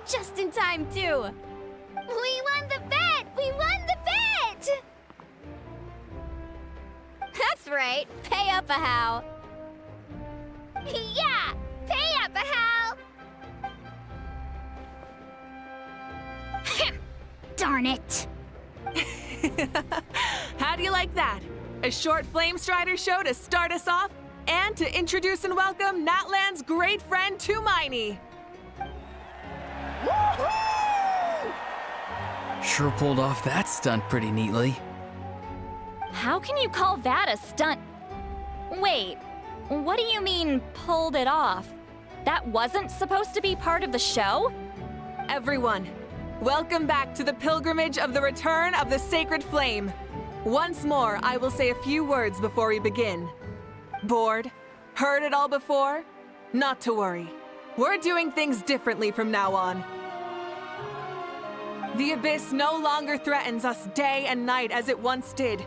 Just in time, too. We won the bet! We won the bet! That's right. Pay up a how. Yeah! Pay up, Hal! Darn it! How do you like that? A short Flame Strider show to start us off, and to introduce and welcome Natlan's great friend Tumaini. Sure pulled off that stunt pretty neatly. How can you call that a stunt? Wait, what do you mean, pulled it off? That wasn't supposed to be part of the show? Everyone, welcome back to the pilgrimage of the return of the sacred flame. Once more, I will say a few words before we begin. Bored? Heard it all before? Not to worry. We're doing things differently from now on. The abyss no longer threatens us day and night as it once did.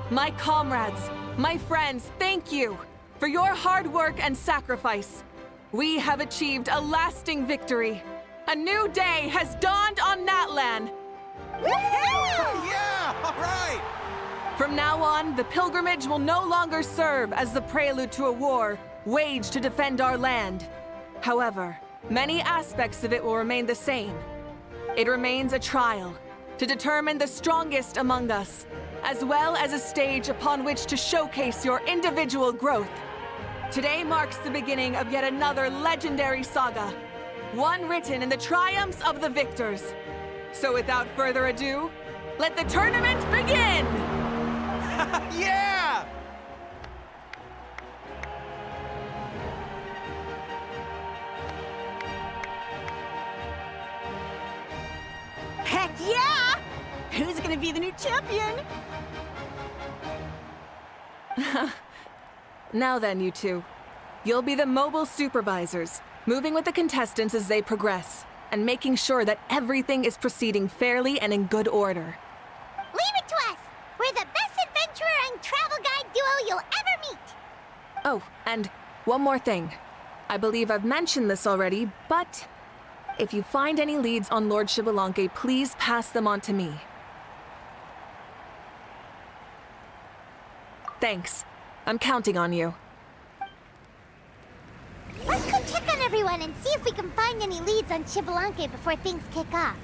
My comrades, my friends, thank you for your hard work and sacrifice. We have achieved a lasting victory. A new day has dawned on Natlan. Yeah, all right! From now on, the pilgrimage will no longer serve as the prelude to a war, waged to defend our land. However, many aspects of it will remain the same. It remains a trial to determine the strongest among us, as well as a stage upon which to showcase your individual growth. Today marks the beginning of yet another legendary saga, one written in the triumphs of the victors. So without further ado, let the tournament begin! Yeah! Heck yeah! Who's gonna be the new champion? Now then, you two. You'll be the mobile supervisors, moving with the contestants as they progress, and making sure that everything is proceeding fairly and in good order. Leave it to us! We're the best adventurer and travel guide duo you'll ever meet! Oh, and one more thing. I believe I've mentioned this already, but if you find any leads on Lord Xbalanque, please pass them on to me. Thanks. I'm counting on you. Let's go check on everyone and see if we can find any leads on Xbalanque before things kick off.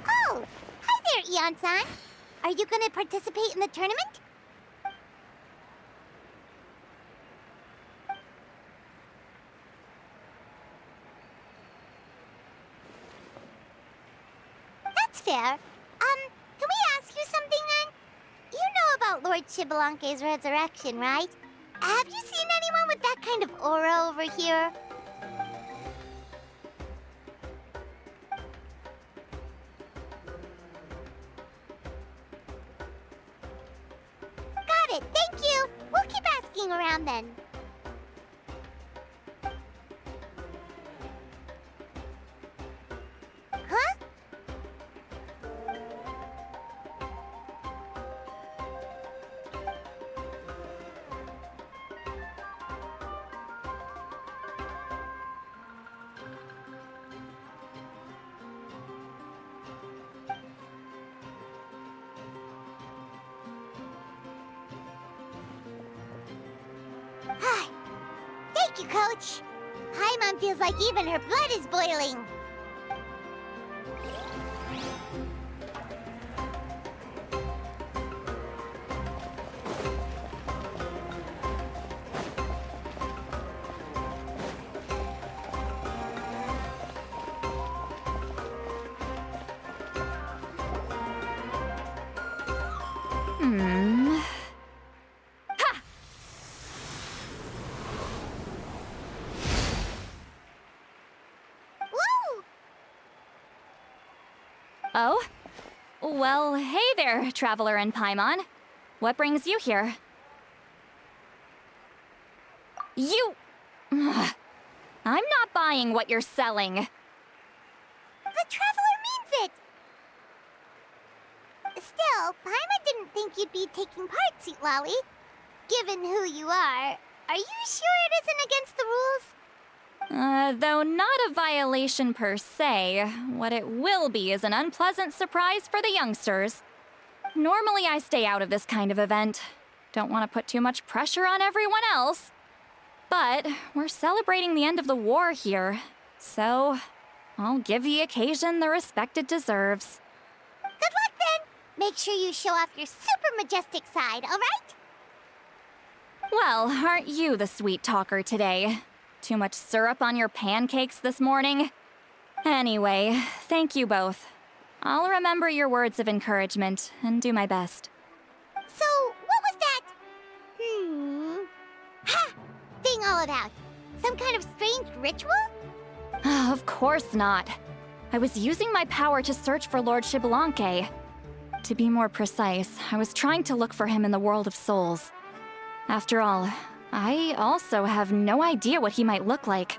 Oh! Hi there, Eon-san! Are you gonna participate in the tournament? That's fair. Can we ask you something then? You know about Lord Xbalanque's resurrection, right? Have you seen anyone with that kind of aura over here? Got it, thank you! We'll keep asking around then. Huh? Thank you, Coach. Paimon feels like even her blood is boiling. Woo! Oh? Well, hey there, Traveler and Paimon. What brings you here? You... Ugh. I'm not buying what you're selling. The Traveler means it! Still, Paimon didn't think you'd be taking part, Sweet Lolly. Given who you are you sure it isn't against the rules? Though not a violation per se, what it will be is an unpleasant surprise for the youngsters. Normally I stay out of this kind of event. Don't want to put too much pressure on everyone else. But we're celebrating the end of the war here, so I'll give the occasion the respect it deserves. Good luck then! Make sure you show off your super majestic side, alright? Well, aren't you the sweet talker today? Too much syrup on your pancakes this morning? Anyway, thank you both. I'll remember your words of encouragement and do my best. So, what was that? Ha! Thing all about? Some kind of strange ritual? Of course not. I was using my power to search for Lord Xbalanque. To be more precise, I was trying to look for him in the world of souls. After all, I also have no idea what he might look like.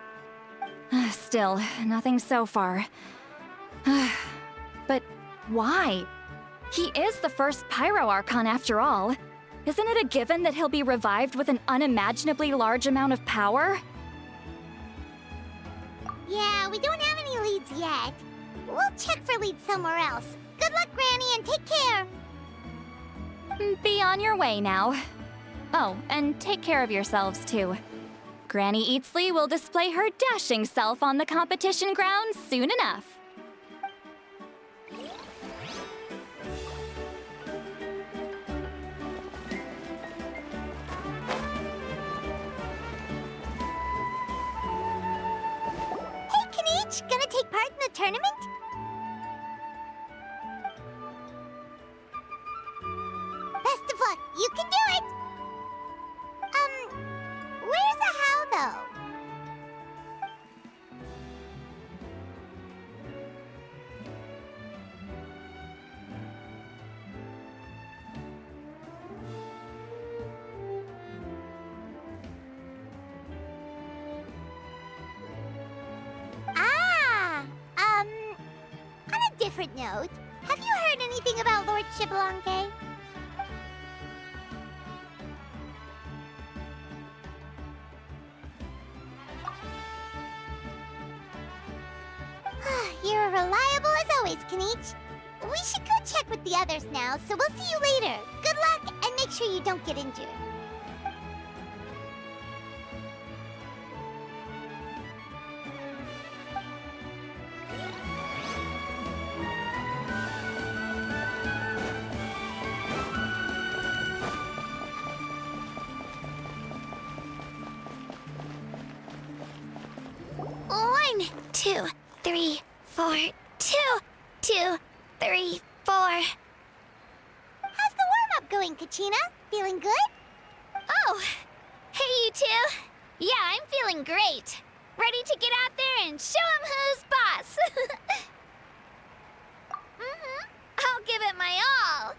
Still, nothing so far. But why? He is the first Pyro Archon after all. Isn't it a given that he'll be revived with an unimaginably large amount of power? Yeah, we don't have any leads yet. We'll check for leads somewhere else. Good luck, Granny, and take care. Be on your way now. Oh, and take care of yourselves, too. Granny Eatsley will display her dashing self on the competition grounds soon enough. Hey, Kanich, gonna take part in the tournament? Best of luck, you can do it! Where's the how, though? On a different note, have you heard anything about Lord Xbalanque? You're reliable as always, Kanich. We should go check with the others now, so we'll see you later. Good luck, and make sure you don't get injured. One, 2, 3, 4, 2, 2, 3, 4. How's the warm-up going, Kachina? Feeling good? Oh, hey you two. Yeah, I'm feeling great. Ready to get out there and show 'em who's boss. I'll give it my all.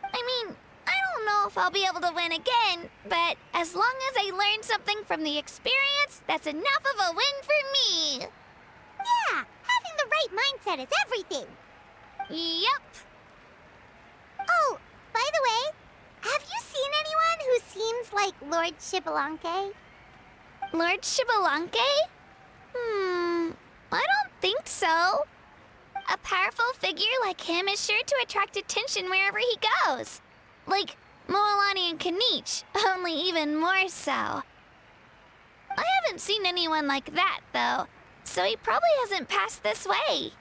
I mean, I don't know if I'll be able to win again, but as long as I learn something from the experience, that's enough of a win for me. Yeah, having the right mindset is everything. Yep. Oh, by the way, have you seen anyone who seems like Lord Xbalanque? Lord Xbalanque? I don't think so. A powerful figure like him is sure to attract attention wherever he goes. Like Moalani and Kanich, only even more so. I haven't seen anyone like that, though, so he probably hasn't passed this way.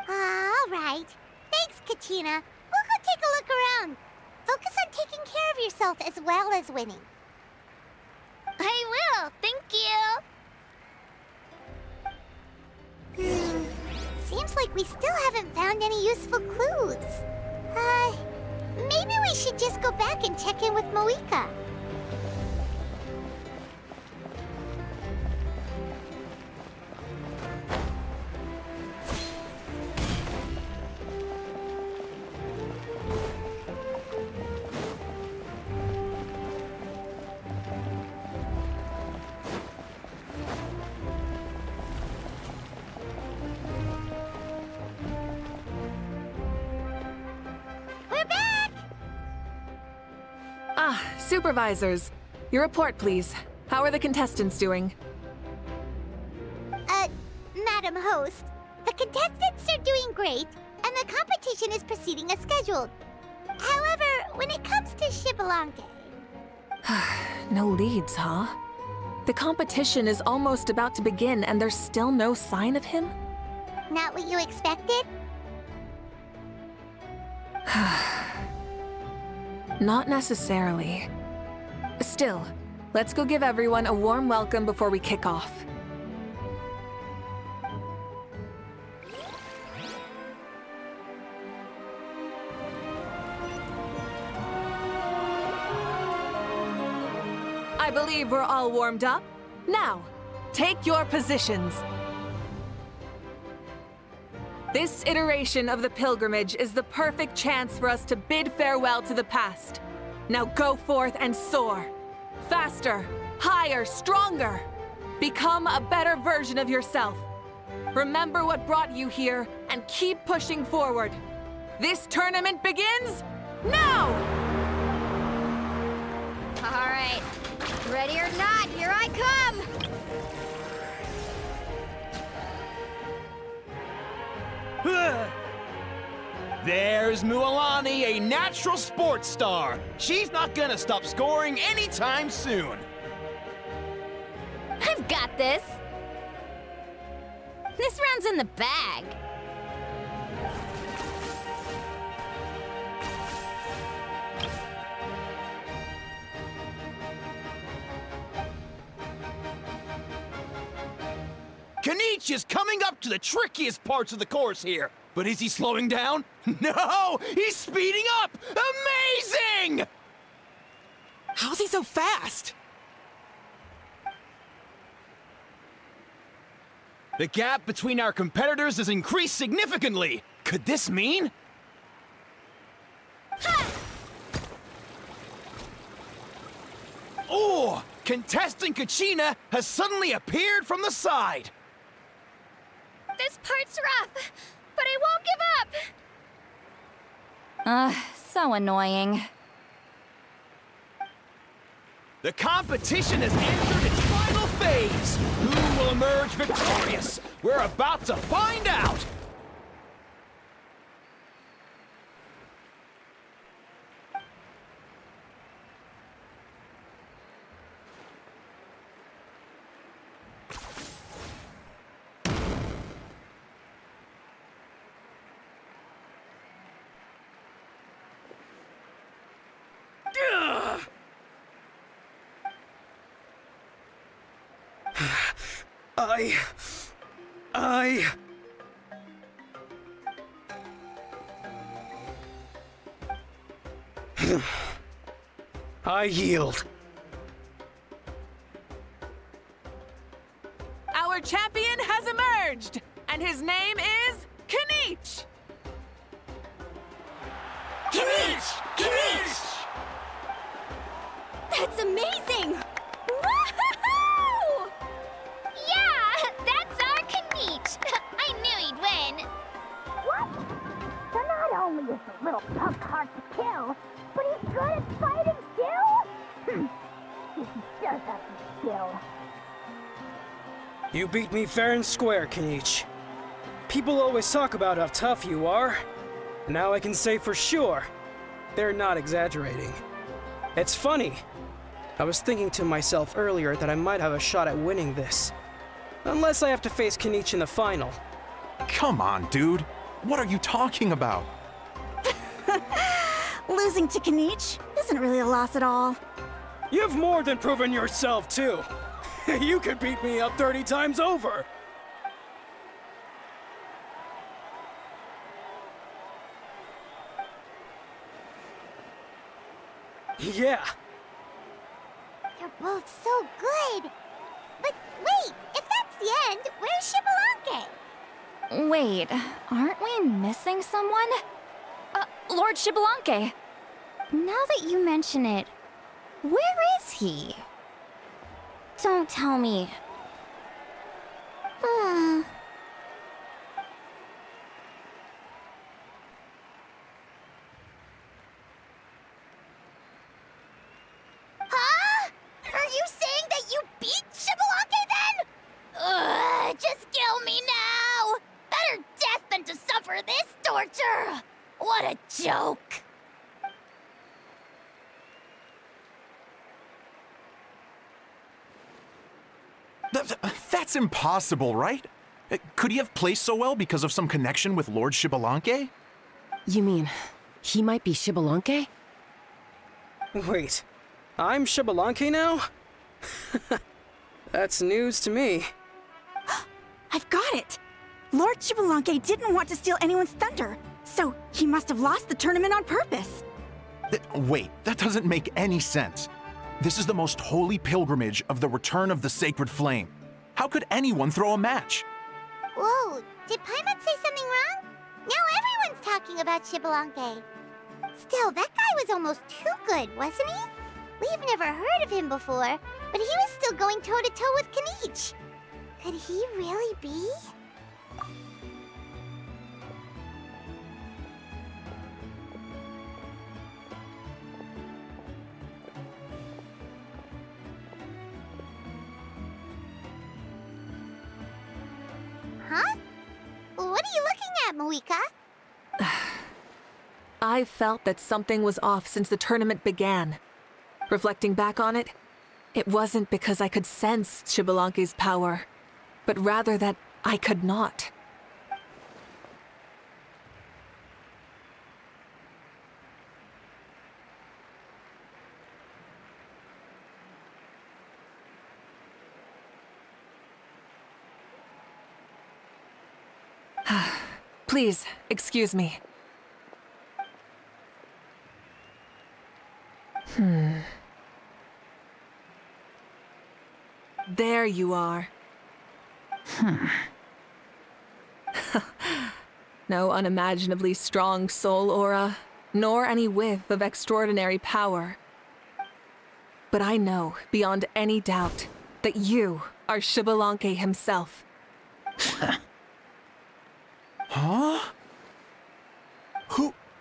All right. Thanks, Kachina. We'll go take a look around. Focus on taking care of yourself as well as winning. I will, thank you. Seems like we still haven't found any useful clues. Maybe we should just go back and check in with Mavuika. We're back! Ah, supervisors. Your report, please. How are the contestants doing? Madam Host, the contestants are doing great, and the competition is proceeding as scheduled. However, when it comes to Xbalanque... No leads, huh? The competition is almost about to begin and there's still no sign of him? Not what you expected? Not necessarily. Still, let's go give everyone a warm welcome before we kick off. I believe we're all warmed up. Now, take your positions. This iteration of the pilgrimage is the perfect chance for us to bid farewell to the past. Now go forth and soar. Faster, higher, stronger. Become a better version of yourself. Remember what brought you here and keep pushing forward. This tournament begins now! All right. Ready or not, here I come! There's Mualani, a natural sports star. She's not gonna stop scoring anytime soon. I've got this. This round's in the bag. Kanichi is coming up to the trickiest parts of the course here. But is he slowing down? No! He's speeding up! Amazing! How's he so fast? The gap between our competitors has increased significantly. Could this mean? Oh! Contestant Kachina has suddenly appeared from the side. This part's rough, but I won't give up. So annoying. The competition has entered its final phase. Who will emerge victorious? We're about to find out. I yield. Our champion has emerged, and his name is Kanich! That's amazing! Woohoo! Yeah, that's our Kanich. I knew he'd win. What? So not only is the little punk hard to kill, but he's good at fighting too? He does have some skill. You beat me fair and square, Kanich. People always talk about how tough you are. Now I can say for sure, they're not exaggerating. It's funny. I was thinking to myself earlier that I might have a shot at winning this. Unless I have to face Kanich in the final. Come on, dude. What are you talking about? Losing to Kanich isn't really a loss at all. You've more than proven yourself, too. You could beat me up 30 times over. Yeah. You're both so good. But wait, if that's the end, where's Shibalanke? Wait, aren't we missing someone? Lord Shibalanke. Now that you mention it, where is he? Don't tell me. Huh? Are you saying that you beat Shibalanke then? Ugh, just kill me now! Better death than to suffer this torture! What a joke! That's impossible, right? Could he have placed so well because of some connection with Lord Shibalanke? You mean, he might be Shibalanke? Wait, I'm Shibalanke now? That's news to me. I've got it! Lord Shibalanke didn't want to steal anyone's thunder, so he must have lost the tournament on purpose. Wait, that doesn't make any sense. This is the most holy pilgrimage of the return of the sacred flame. How could anyone throw a match? Whoa, did Paimon say something wrong? Now everyone's talking about Shibalanke. Still, that guy was almost too good, wasn't he? We've never heard of him before, but he was still going toe-to-toe with Kanich. Could he really be? that, Mavuika? I felt that something was off since the tournament began. Reflecting back on it, it wasn't because I could sense Xbalanque's power, but rather that I could not. Please, excuse me. There you are. No unimaginably strong soul aura, nor any whiff of extraordinary power. But I know, beyond any doubt, that you are Xbalanque himself. Huh?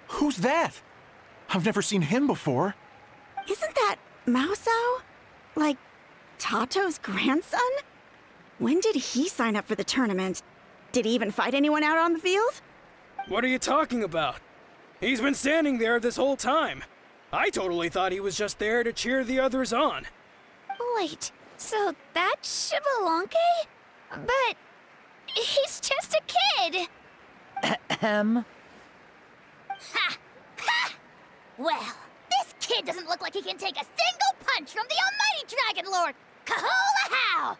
Who's that? I've never seen him before. Isn't that Mauso? Like, Tato's grandson? When did he sign up for the tournament? Did he even fight anyone out on the field? What are you talking about? He's been standing there this whole time. I totally thought he was just there to cheer the others on. Wait, so that's Xbalanque? But he's just a kid. Ahem. Ha! Ha! Well, this kid doesn't look like he can take a single punch from the almighty Dragon Lord! Kahola how!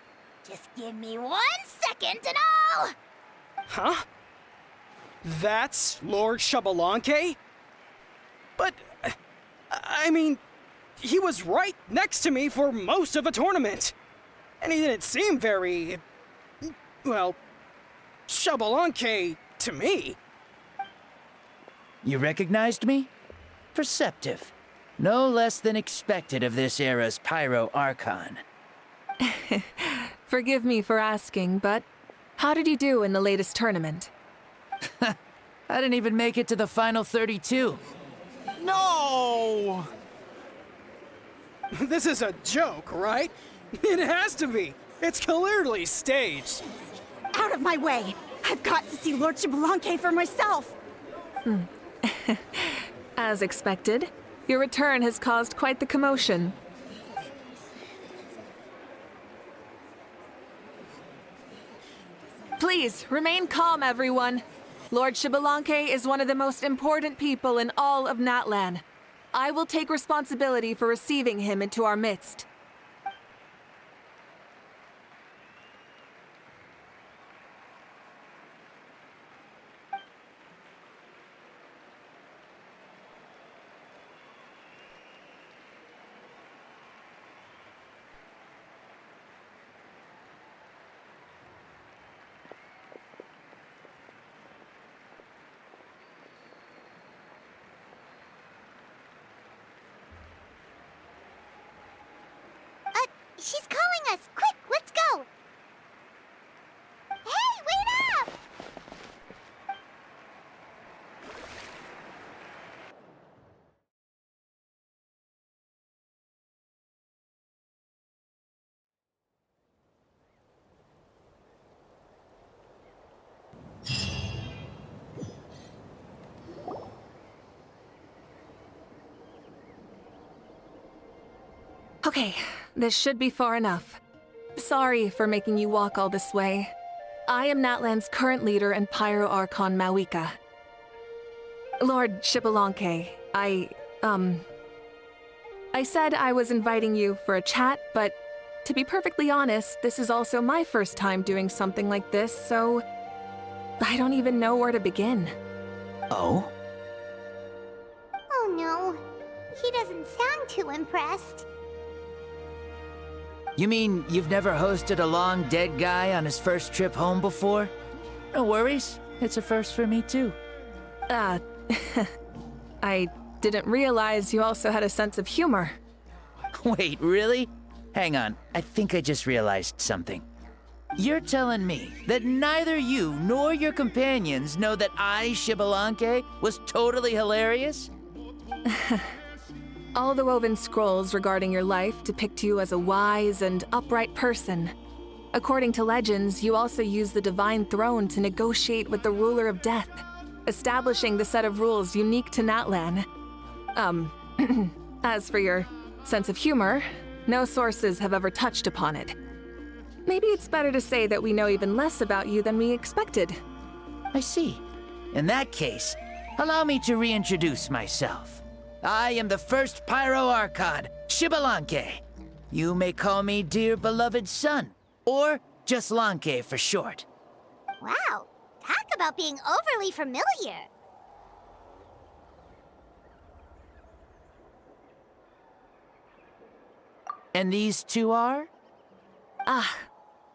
Just give me 1 second and I'll... Huh? That's Lord Xbalanque? But, I mean, he was right next to me for most of the tournament. And he didn't seem very... well, Xbalanque to me. You recognized me? Perceptive. No less than expected of this era's Pyro Archon. Forgive me for asking, but how did you do in the latest tournament? I didn't even make it to the final 32. No! This is a joke, right? It has to be. It's clearly staged. Out of my way! I've got to see Lord Xbalanque for myself! As expected, your return has caused quite the commotion. Please, remain calm, everyone. Lord Xbalanque is one of the most important people in all of Natlan. I will take responsibility for receiving him into our midst. She's calling us! Quick, let's go! Hey, wait up! Okay, this should be far enough. Sorry for making you walk all this way. I am Natlan's current leader and Pyro Archon Mavuika. Lord Xbalanque, I said I was inviting you for a chat, but to be perfectly honest, this is also my first time doing something like this, so I don't even know where to begin. Oh? Oh no, he doesn't sound too impressed. You mean you've never hosted a long dead guy on his first trip home before? No worries. It's a first for me, too. I didn't realize you also had a sense of humor. Wait, really? Hang on. I think I just realized something. You're telling me that neither you nor your companions know that I, Xbalanque, was totally hilarious? All the woven scrolls regarding your life depict you as a wise and upright person. According to legends, you also use the Divine Throne to negotiate with the ruler of death, establishing the set of rules unique to Natlan. As for your sense of humor, no sources have ever touched upon it. Maybe it's better to say that we know even less about you than we expected. I see. In that case, allow me to reintroduce myself. I am the first Pyro Archon, Xbalanque. You may call me dear beloved son, or just Lanque for short. Wow, talk about being overly familiar. And these two are?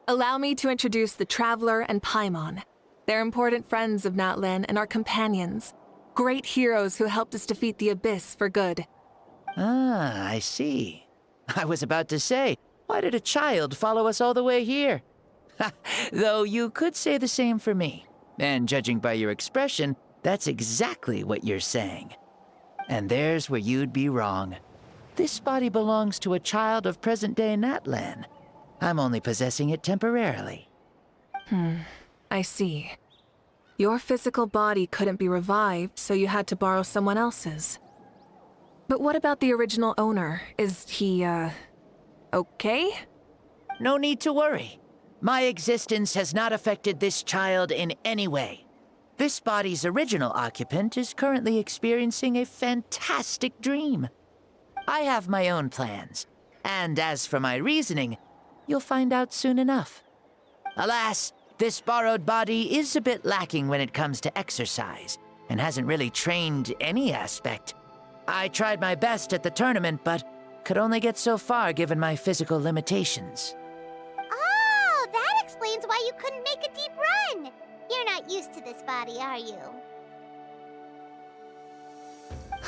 Allow me to introduce the Traveler and Paimon. They're important friends of Natlan and our companions. Great heroes who helped us defeat the Abyss for good. Ah, I see. I was about to say, why did a child follow us all the way here? Though you could say the same for me. And judging by your expression, that's exactly what you're saying. And there's where you'd be wrong. This body belongs to a child of present-day Natlan. I'm only possessing it temporarily. I see. Your physical body couldn't be revived, so you had to borrow someone else's. But what about the original owner? Is he, okay? No need to worry. My existence has not affected this child in any way. This body's original occupant is currently experiencing a fantastic dream. I have my own plans, and as for my reasoning, you'll find out soon enough. Alas, this borrowed body is a bit lacking when it comes to exercise, and hasn't really trained any aspect. I tried my best at the tournament, but could only get so far given my physical limitations. Oh, that explains why you couldn't make a deep run. You're not used to this body, are you?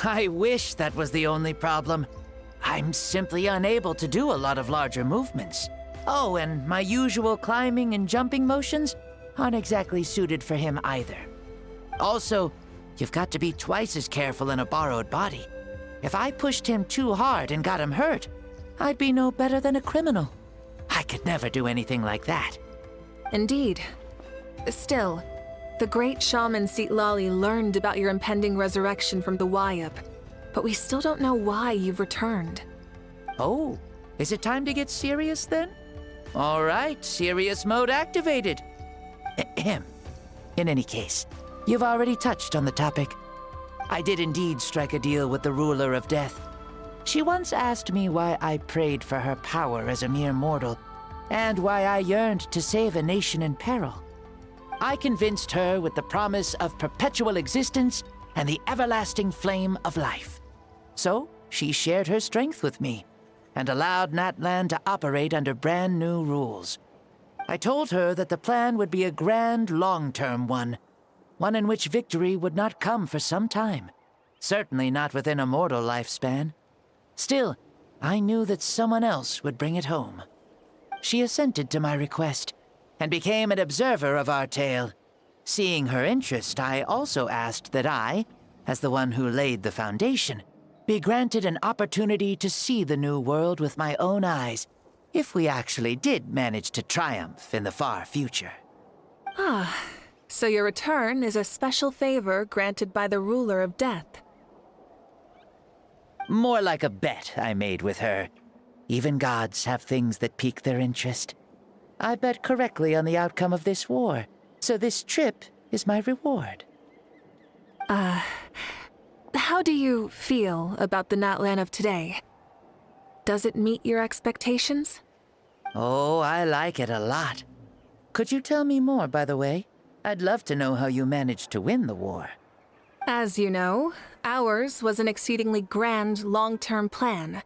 I wish that was the only problem. I'm simply unable to do a lot of larger movements. Oh, and my usual climbing and jumping motions aren't exactly suited for him either. Also, you've got to be twice as careful in a borrowed body. If I pushed him too hard and got him hurt, I'd be no better than a criminal. I could never do anything like that. Indeed. Still, the great shaman Lali learned about your impending resurrection from the Wayup, but we still don't know why you've returned. Oh, is it time to get serious then? All right, serious mode activated. Ahem. In any case, you've already touched on the topic. I did indeed strike a deal with the ruler of death. She once asked me why I prayed for her power as a mere mortal, and why I yearned to save a nation in peril. I convinced her with the promise of perpetual existence and the everlasting flame of life. So, she shared her strength with me, and allowed Natlan to operate under brand new rules. I told her that the plan would be a grand, long-term one in which victory would not come for some time, certainly not within a mortal lifespan. Still, I knew that someone else would bring it home. She assented to my request, and became an observer of our tale. Seeing her interest, I also asked that I, as the one who laid the foundation, be granted an opportunity to see the new world with my own eyes, if we actually did manage to triumph in the far future. So your return is a special favor granted by the ruler of death. More like a bet I made with her. Even gods have things that pique their interest. I bet correctly on the outcome of this war, so this trip is my reward. How do you feel about the Natlan of today? Does it meet your expectations? Oh, I like it a lot. Could you tell me more, by the way? I'd love to know how you managed to win the war. As you know, ours was an exceedingly grand, long-term plan.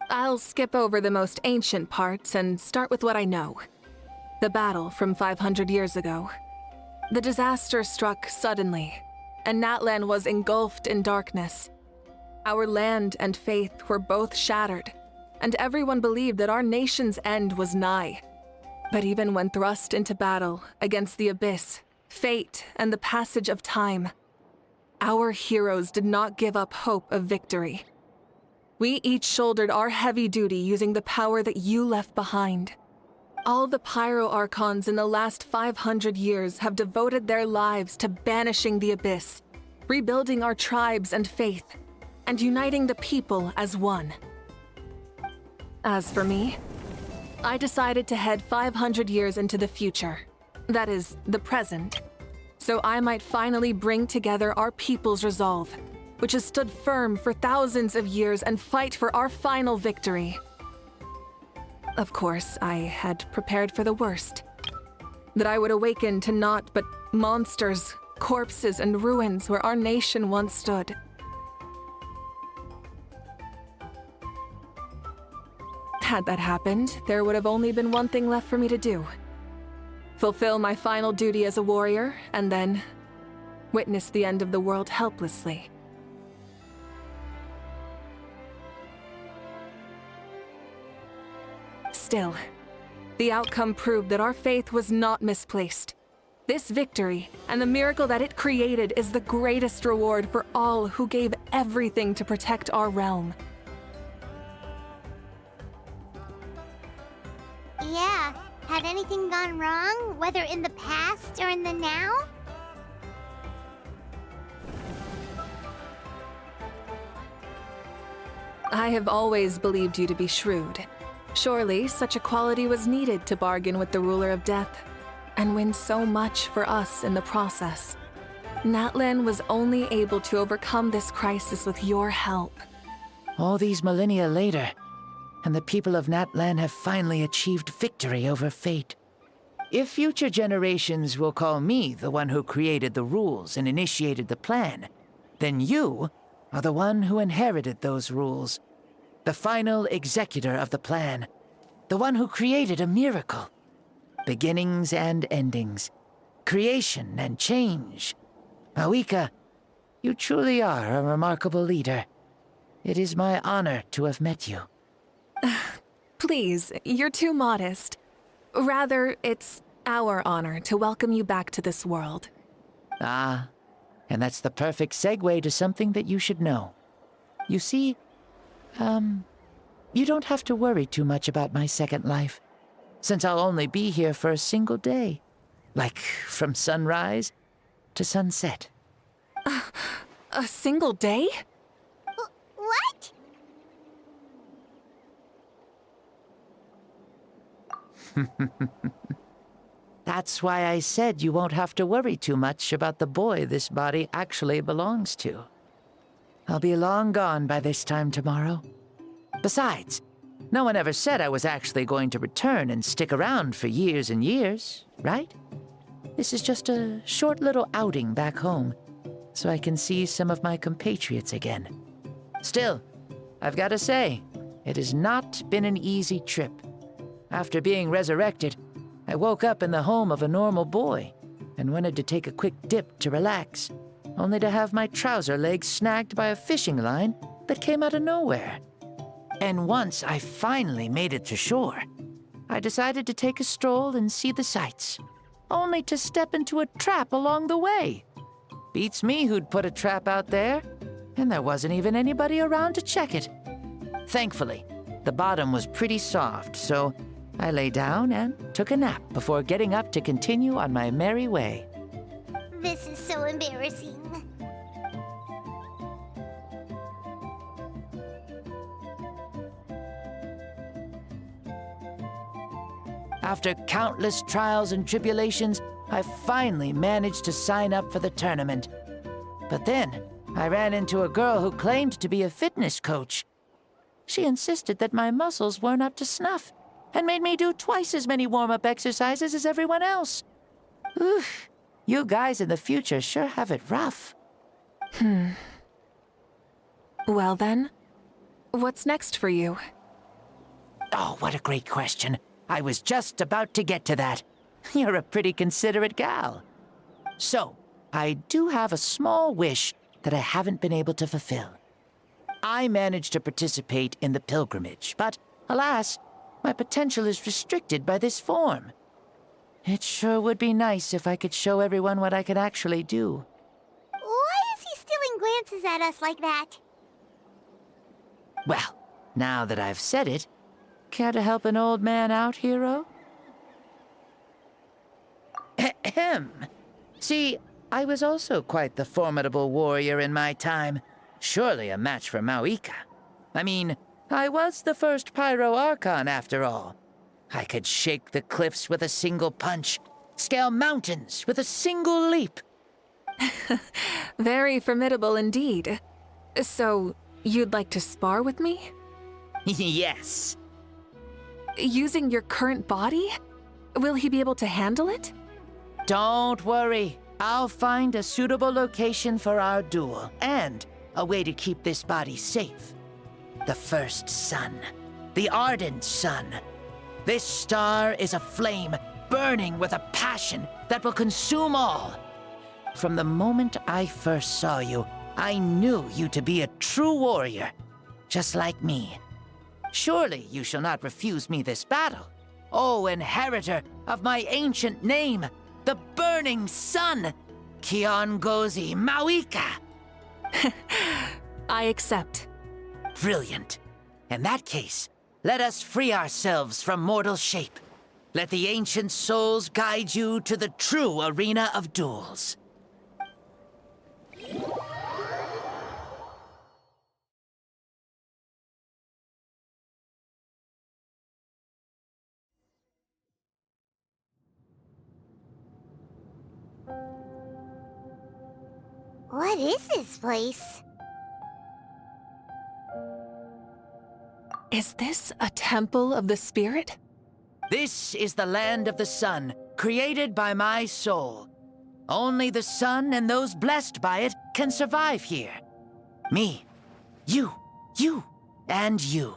I'll skip over the most ancient parts and start with what I know. The battle from 500 years ago. The disaster struck suddenly, and Natlan was engulfed in darkness. Our land and faith were both shattered, and everyone believed that our nation's end was nigh. But even when thrust into battle against the Abyss, fate, and the passage of time, our heroes did not give up hope of victory. We each shouldered our heavy duty using the power that you left behind. All the Pyro Archons in the last 500 years have devoted their lives to banishing the Abyss, rebuilding our tribes and faith, and uniting the people as one. As for me, I decided to head 500 years into the future, that is, the present, so I might finally bring together our people's resolve, which has stood firm for thousands of years, and fight for our final victory. Of course, I had prepared for the worst. That I would awaken to naught but monsters, corpses, and ruins where our nation once stood. Had that happened, there would have only been one thing left for me to do. Fulfill my final duty as a warrior, and then witness the end of the world helplessly. Still, the outcome proved that our faith was not misplaced. This victory, and the miracle that it created, is the greatest reward for all who gave everything to protect our realm. Yeah, had anything gone wrong, whether in the past or in the now? I have always believed you to be shrewd. Surely, such a quality was needed to bargain with the ruler of death, and win so much for us in the process. Natlan was only able to overcome this crisis with your help. All these millennia later, and the people of Natlan have finally achieved victory over fate. If future generations will call me the one who created the rules and initiated the plan, then you are the one who inherited those rules. The final executor of the plan. The one who created a miracle. Beginnings and endings. Creation and change. Mavuika, you truly are a remarkable leader. It is my honor to have met you. Please, you're too modest. Rather, it's our honor to welcome you back to this world. Ah, and that's the perfect segue to something that you should know. You see, you don't have to worry too much about my second life, since I'll only be here for a single day. Like, from sunrise to sunset. A single day? What? That's why I said you won't have to worry too much about the boy this body actually belongs to. I'll be long gone by this time tomorrow. Besides, no one ever said I was actually going to return and stick around for years and years, right? This is just a short little outing back home, so I can see some of my compatriots again. Still, I've got to say, it has not been an easy trip. After being resurrected, I woke up in the home of a normal boy and wanted to take a quick dip to relax, only to have my trouser legs snagged by a fishing line that came out of nowhere. And once I finally made it to shore, I decided to take a stroll and see the sights, only to step into a trap along the way. Beats me who'd put a trap out there, and there wasn't even anybody around to check it. Thankfully, the bottom was pretty soft, so I lay down and took a nap before getting up to continue on my merry way. This is so embarrassing. After countless trials and tribulations, I finally managed to sign up for the tournament. But then, I ran into a girl who claimed to be a fitness coach. She insisted that my muscles weren't up to snuff, and made me do twice as many warm-up exercises as everyone else. Oof, you guys in the future sure have it rough. Well then, what's next for you? Oh, what a great question. I was just about to get to that. You're a pretty considerate gal. So, I do have a small wish that I haven't been able to fulfill. I managed to participate in the pilgrimage, but alas, my potential is restricted by this form. It sure would be nice if I could show everyone what I could actually do. Why is he stealing glances at us like that? Well, now that I've said it, care to help an old man out, hero? Ahem. See, I was also quite the formidable warrior in my time. Surely a match for Mavuika. I mean, I was the first Pyro Archon after all. I could shake the cliffs with a single punch, scale mountains with a single leap. Very formidable indeed. So, you'd like to spar with me? Yes. Using your current body? Will he be able to handle it? Don't worry. I'll find a suitable location for our duel, and a way to keep this body safe. The first sun. The ardent sun. This star is a flame, burning with a passion that will consume all. From the moment I first saw you, I knew you to be a true warrior, just like me. Surely you shall not refuse me this battle, O inheritor of my ancient name, the Burning Sun, Kiongozi Mavuika. I accept. Brilliant. In that case, let us free ourselves from mortal shape. Let the ancient souls guide you to the true arena of duels. What is this place? Is this a temple of the spirit? This is the land of the sun, created by my soul. Only the sun and those blessed by it can survive here. Me, you, and you.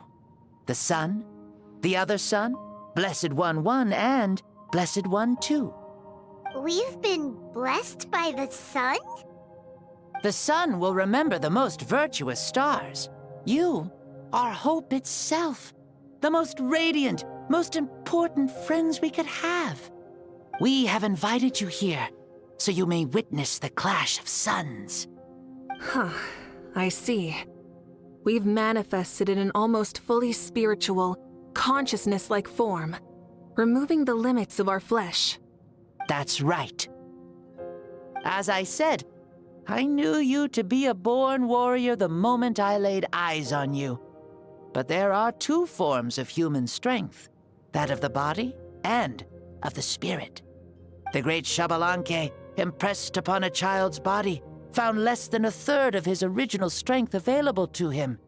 The sun, the other sun, Blessed One 1, and Blessed One 2. We've been blessed by the sun? The sun will remember the most virtuous stars. You are hope itself. The most radiant, most important friends we could have. We have invited you here, so you may witness the clash of suns. Huh, I see. We've manifested in an almost fully spiritual, consciousness-like form, removing the limits of our flesh. That's right. As I said, I knew you to be a born warrior the moment I laid eyes on you. But there are two forms of human strength, that of the body and of the spirit. The great Xbalanque, impressed upon a child's body, found less than a third of his original strength available to him.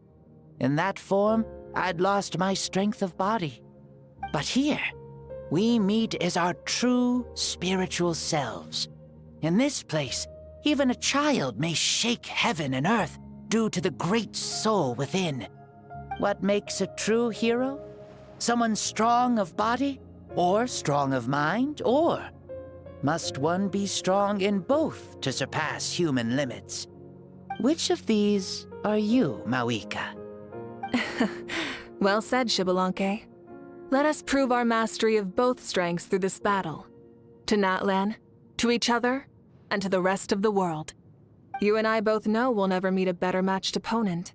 In that form, I'd lost my strength of body. But here, we meet as our true spiritual selves. In this place, even a child may shake heaven and earth due to the great soul within. What makes a true hero? Someone strong of body, or strong of mind, or must one be strong in both to surpass human limits? Which of these are you, Mavuika? Well said, Xbalanque. Let us prove our mastery of both strengths through this battle. To Natlan, to each other, and to the rest of the world. You and I both know we'll never meet a better matched opponent.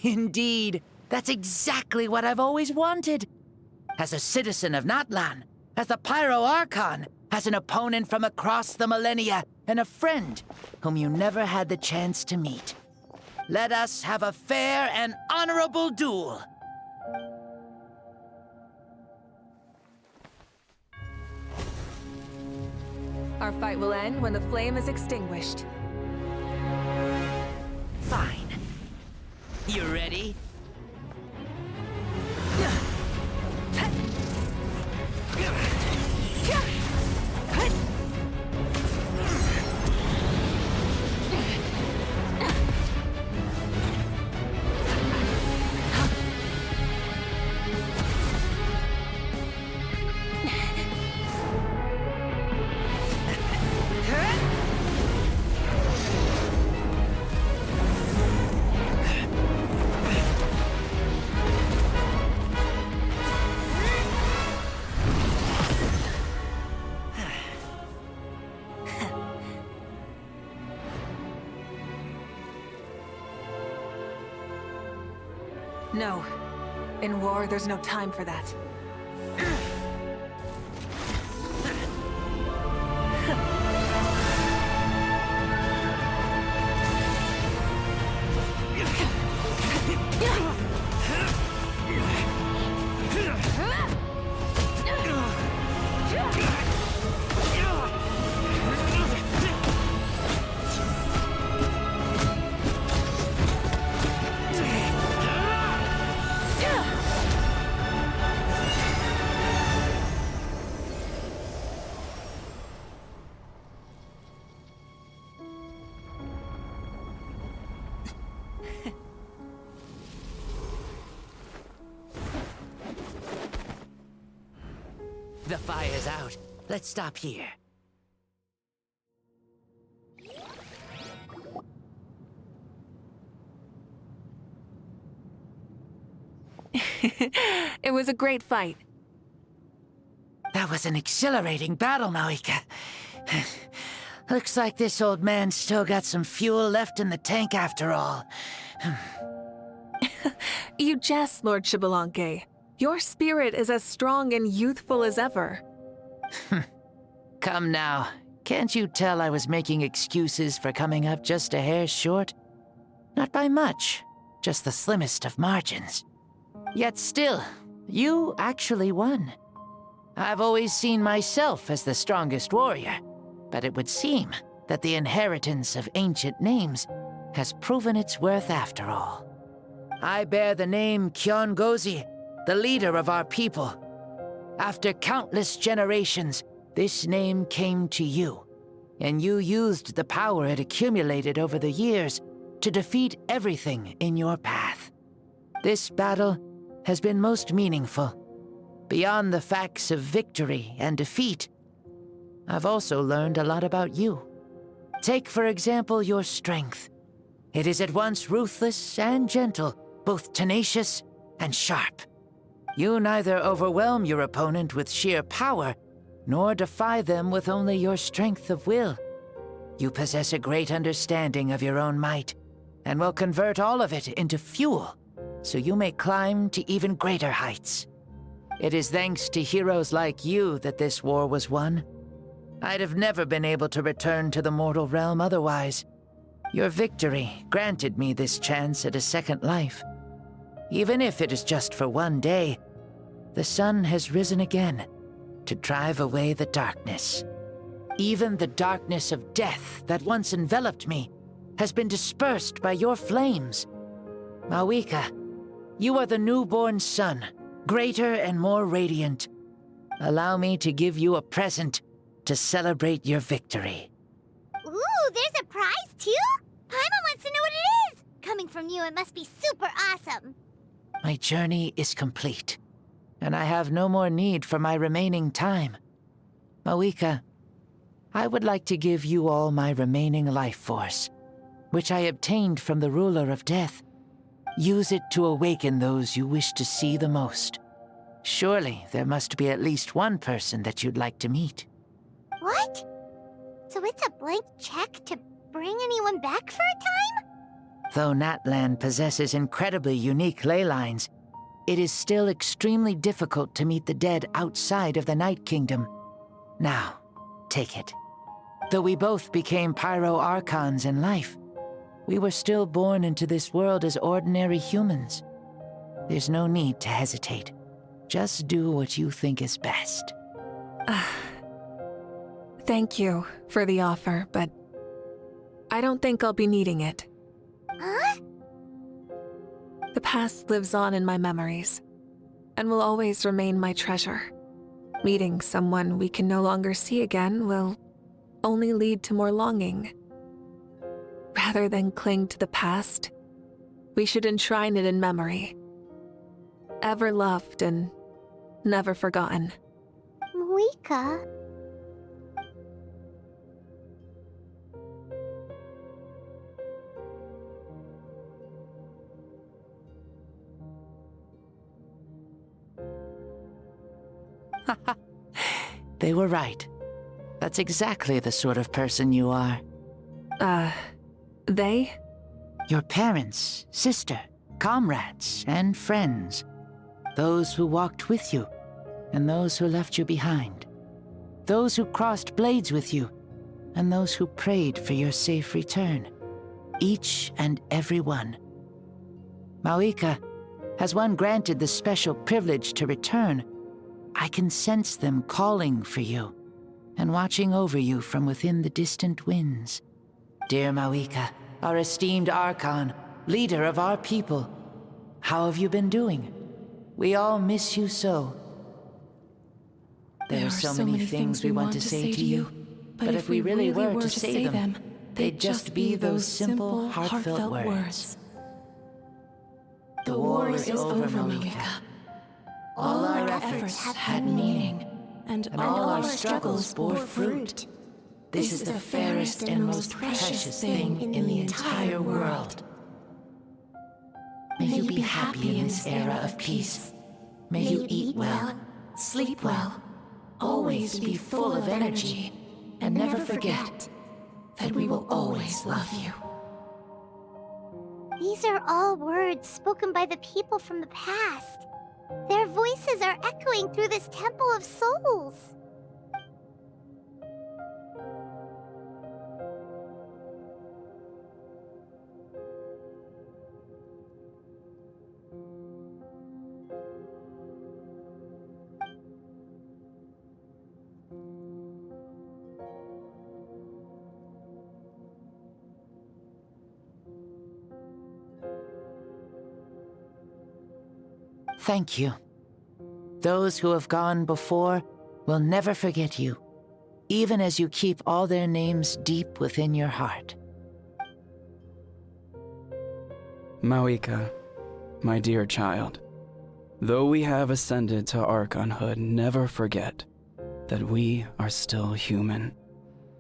Indeed, that's exactly what I've always wanted. As a citizen of Natlan, as the Pyro Archon, as an opponent from across the millennia, and a friend whom you never had the chance to meet. Let us have a fair and honorable duel. Our fight will end when the flame is extinguished. Fine. You ready? No. In war, there's no time for that. The fire's out. Let's stop here. It was a great fight. That was an exhilarating battle, Mavuika. Looks like this old man's still got some fuel left in the tank after all. You jest, Lord Xbalanque. Your spirit is as strong and youthful as ever. Come now. Can't you tell I was making excuses for coming up just a hair short? Not by much, just the slimmest of margins. Yet still, you actually won. I've always seen myself as the strongest warrior, but it would seem that the inheritance of ancient names has proven its worth after all. I bear the name Kiongozi, the leader of our people. After countless generations, this name came to you, and you used the power it accumulated over the years to defeat everything in your path. This battle has been most meaningful. Beyond the facts of victory and defeat, I've also learned a lot about you. Take, for example, your strength. It is at once ruthless and gentle, both tenacious and sharp. You neither overwhelm your opponent with sheer power, nor defy them with only your strength of will. You possess a great understanding of your own might, and will convert all of it into fuel, so you may climb to even greater heights. It is thanks to heroes like you that this war was won. I'd have never been able to return to the mortal realm otherwise. Your victory granted me this chance at a second life. Even if it is just for one day, the sun has risen again to drive away the darkness. Even the darkness of death that once enveloped me has been dispersed by your flames. Mavuika, you are the newborn sun, greater and more radiant. Allow me to give you a present to celebrate your victory. Ooh, there's a prize too? Paimon wants to know what it is! Coming from you, it must be super awesome. My journey is complete, and I have no more need for my remaining time. Mavuika, I would like to give you all my remaining life force, which I obtained from the ruler of death. Use it to awaken those you wish to see the most. Surely there must be at least one person that you'd like to meet. What? So it's a blank check to bring anyone back for a time? Though Natlan possesses incredibly unique ley lines, it is still extremely difficult to meet the dead outside of the Night Kingdom. Now, take it. Though we both became Pyro Archons in life, we were still born into this world as ordinary humans. There's no need to hesitate. Just do what you think is best. Thank you for the offer, but I don't think I'll be needing it. Huh? The past lives on in my memories, and will always remain my treasure. Meeting someone we can no longer see again will only lead to more longing. Rather than cling to the past, we should enshrine it in memory. Ever loved and never forgotten. Mavuika. They were right. That's exactly the sort of person you are. They? Your parents, sister, comrades, and friends. Those who walked with you, and those who left you behind. Those who crossed blades with you, and those who prayed for your safe return. Each and every one. Mavuika, has one granted the special privilege to return, I can sense them calling for you, and watching over you from within the distant winds. Dear Mavuika, our esteemed Archon, leader of our people, how have you been doing? We all miss you so. There are so many things we want to say to you, but if we really were to say them, they'd just be those simple, heartfelt words. The war is over, Mavuika. All our efforts had meaning, And all our struggles bore fruit. This is the fairest and most precious thing in the entire world. May you be happy in this era of peace. May you eat well, sleep well, always be full of energy, and never forget that we will always love you. These are all words spoken by the people from the past. Their voices are echoing through this Temple of Souls. Thank you. Those who have gone before will never forget you, even as you keep all their names deep within your heart. Mavuika, my dear child, though we have ascended to Archonhood, never forget that we are still human.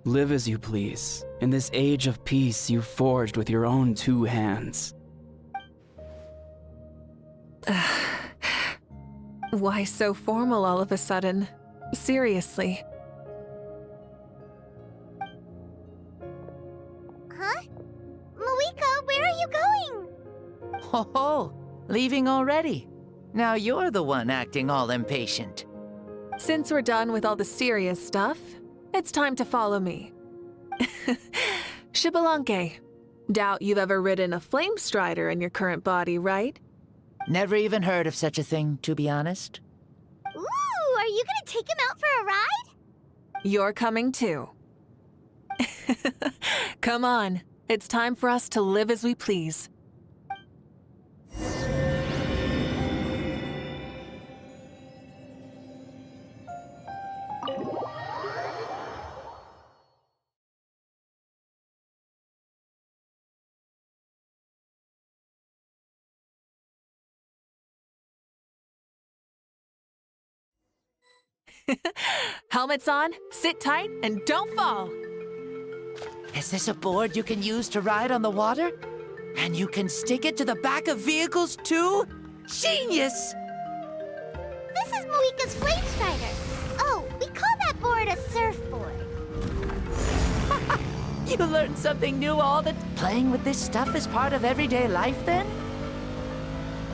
Live as you please, in this age of peace you forged with your own 2 hands. Why so formal all of a sudden? Seriously. Huh? Mavuika, where are you going? Ho ho! Leaving already? Now you're the one acting all impatient. Since we're done with all the serious stuff, it's time to follow me. Xbalanque, doubt you've ever ridden a flame strider in your current body, right? Never even heard of such a thing, to be honest. Ooh, are you gonna take him out for a ride? You're coming too. Come on, it's time for us to live as we please. Helmets on, sit tight, and don't fall! Is this a board you can use to ride on the water? And you can stick it to the back of vehicles too? Genius! This is Mavuika's Flame Strider. Oh, we call that board a surfboard. You learn something new all the... Playing with this stuff is part of everyday life then?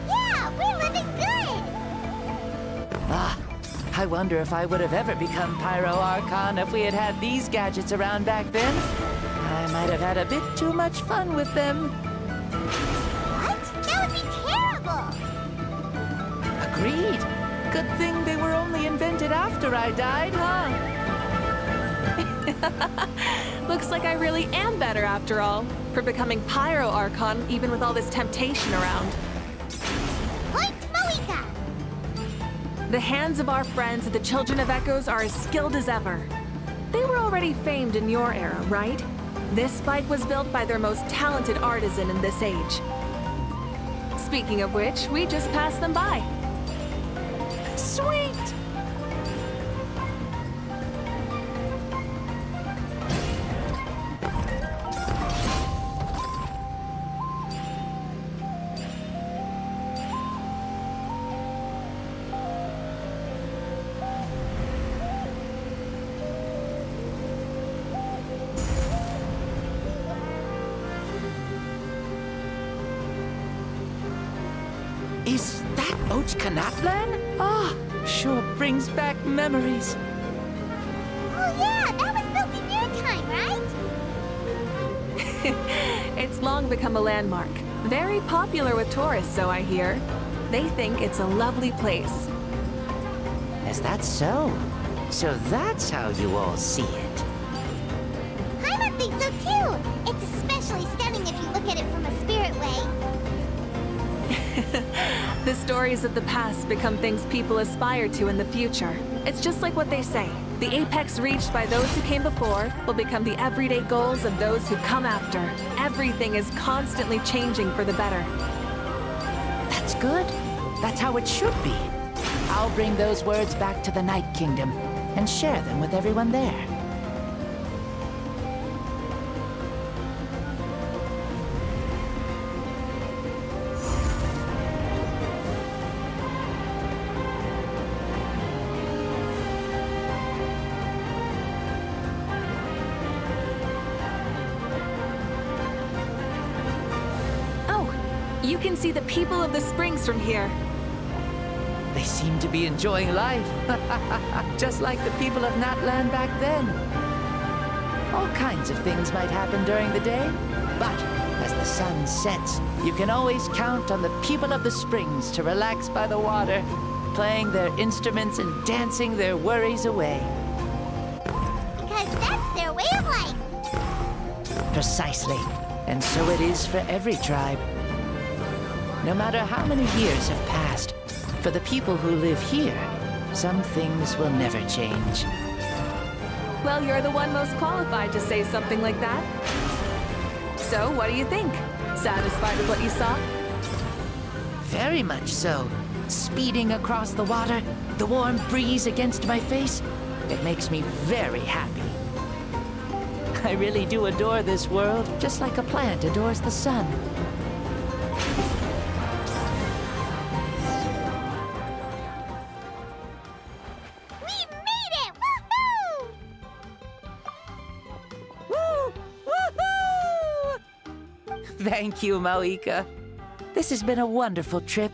Yeah, we're living good! Ah, I wonder if I would have ever become Pyro Archon if we had had these gadgets around back then. I might have had a bit too much fun with them. What? That would be terrible! Agreed. Good thing they were only invented after I died, huh? Looks like I really am better after all, for becoming Pyro Archon even with all this temptation around. Point Mavuika! The hands of our friends at the Children of Echoes are as skilled as ever. They were already famed in your era, right? This spike was built by their most talented artisan in this age. Speaking of which, we just passed them by. Sweet! Is that Ochkanatlan? Ah, sure brings back memories. Oh yeah, that was built in your time, right? It's long become a landmark. Very popular with tourists, so I hear. They think it's a lovely place. Is that so? So that's how you all see it. Paimon thinks so too! It's especially stunning if you look at it from a spirit way. The stories of the past become things people aspire to in the future. It's just like what they say. The apex reached by those who came before will become the everyday goals of those who come after. Everything is constantly changing for the better. That's good. That's how it should be. I'll bring those words back to the Night Kingdom. and share them with everyone there. You can see the people of the springs from here. They seem to be enjoying life, just like the people of Natland back then. All kinds of things might happen during the day, but as the sun sets, you can always count on the people of the springs to relax by the water, playing their instruments and dancing their worries away. Because that's their way of life. Precisely, and so it is for every tribe. No matter how many years have passed, for the people who live here, some things will never change. Well, you're the one most qualified to say something like that. So, what do you think? Satisfied with what you saw? Very much so. Speeding across the water, the warm breeze against my face, it makes me very happy. I really do adore this world, just like a plant adores the sun. Thank you, Mavuika. This has been a wonderful trip.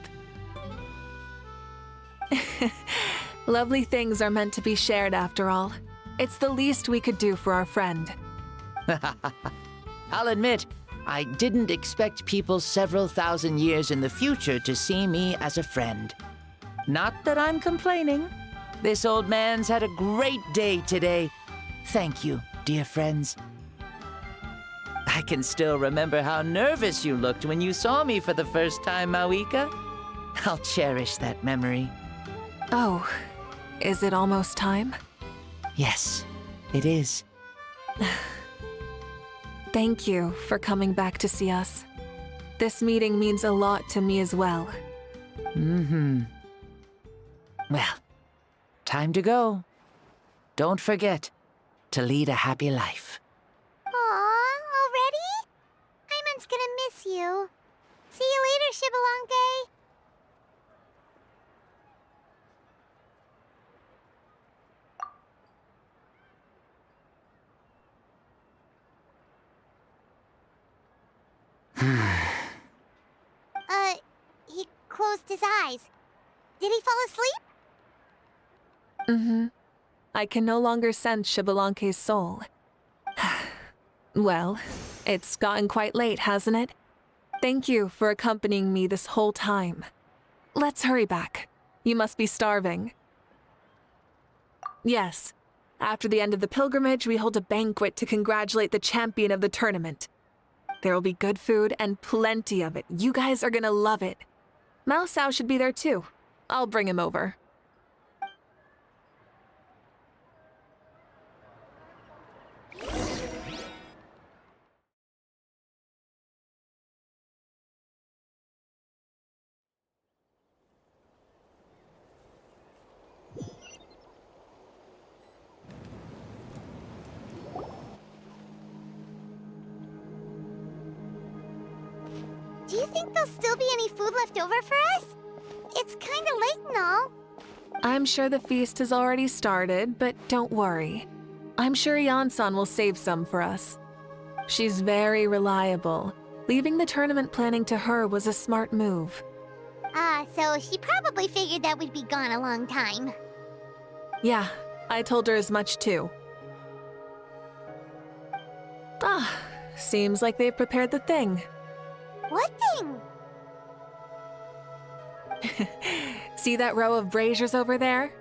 Lovely things are meant to be shared after all. It's the least we could do for our friend. I'll admit, I didn't expect people several thousand years in the future to see me as a friend. Not that I'm complaining. This old man's had a great day today. Thank you, dear friends. I can still remember how nervous you looked when you saw me for the first time, Mavuika. I'll cherish that memory. Oh, is it almost time? Yes, it is. Thank you for coming back to see us. This meeting means a lot to me as well. Mm-hmm. Well, time to go. Don't forget to lead a happy life. Paimon's gonna miss you. See you later, Xbalanque. He closed his eyes. Did he fall asleep? Mm-hmm. I can no longer sense Xbalanque's soul. Well, it's gotten quite late, hasn't it? Thank you for accompanying me this whole time. Let's hurry back. You must be starving. Yes. After the end of the pilgrimage, we hold a banquet to congratulate the champion of the tournament. There will be good food and plenty of it. You guys are gonna love it. Mao Sao should be there too. I'll bring him over. Do you think there'll still be any food left over for us? It's kinda late and all. I'm sure the feast has already started, but don't worry. I'm sure Yansan will save some for us. She's very reliable. Leaving the tournament planning to her was a smart move. So she probably figured that we'd be gone a long time. Yeah, I told her as much too. Seems like they've prepared the thing. What thing? See that row of braziers over there?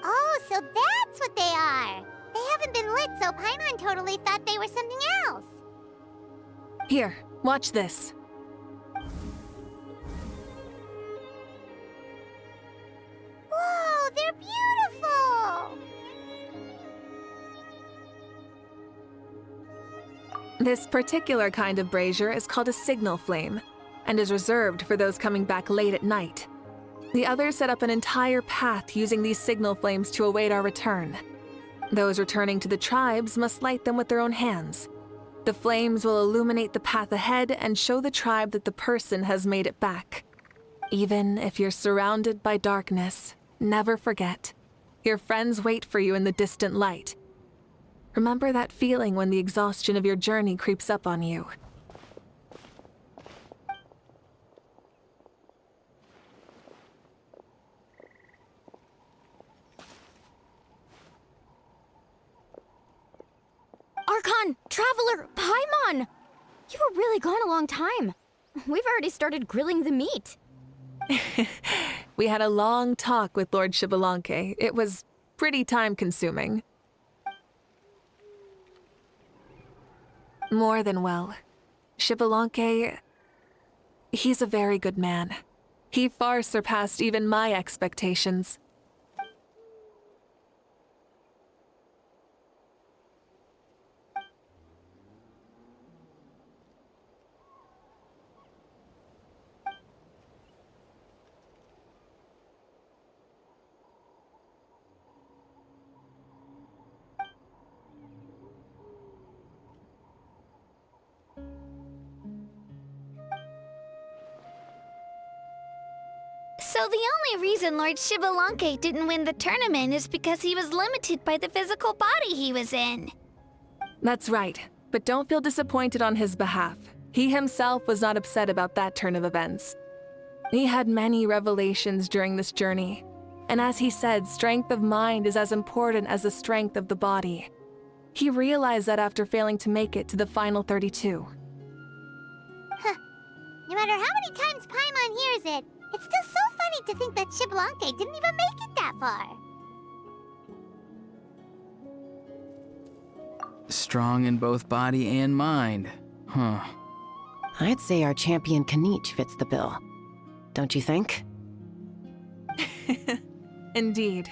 Oh, so that's what they are. They haven't been lit, so Paimon totally thought they were something else. Here, watch this. Whoa, they're beautiful! This particular kind of brazier is called a signal flame, and is reserved for those coming back late at night. The others set up an entire path using these signal flames to await our return. Those returning to the tribes must light them with their own hands. The flames will illuminate the path ahead and show the tribe that the person has made it back. Even if you're surrounded by darkness, never forget, your friends wait for you in the distant light. Remember that feeling when the exhaustion of your journey creeps up on you. Archon, Traveler, Paimon! You were really gone a long time. We've already started grilling the meat. We had a long talk with Lord Xbalanque. It was pretty time-consuming. More than well. Xbalanque, he's a very good man. He far surpassed even my expectations. So the only reason Lord Xbalanque didn't win the tournament is because he was limited by the physical body he was in. That's right, but don't feel disappointed on his behalf. He himself was not upset about that turn of events. He had many revelations during this journey, and as he said, strength of mind is as important as the strength of the body. He realized that after failing to make it to the final 32. Huh. No matter how many times Paimon hears it, it's still so funny to think that Xbalanque didn't even make it that far. Strong in both body and mind. Huh. I'd say our champion Kanich fits the bill. Don't you think? Indeed.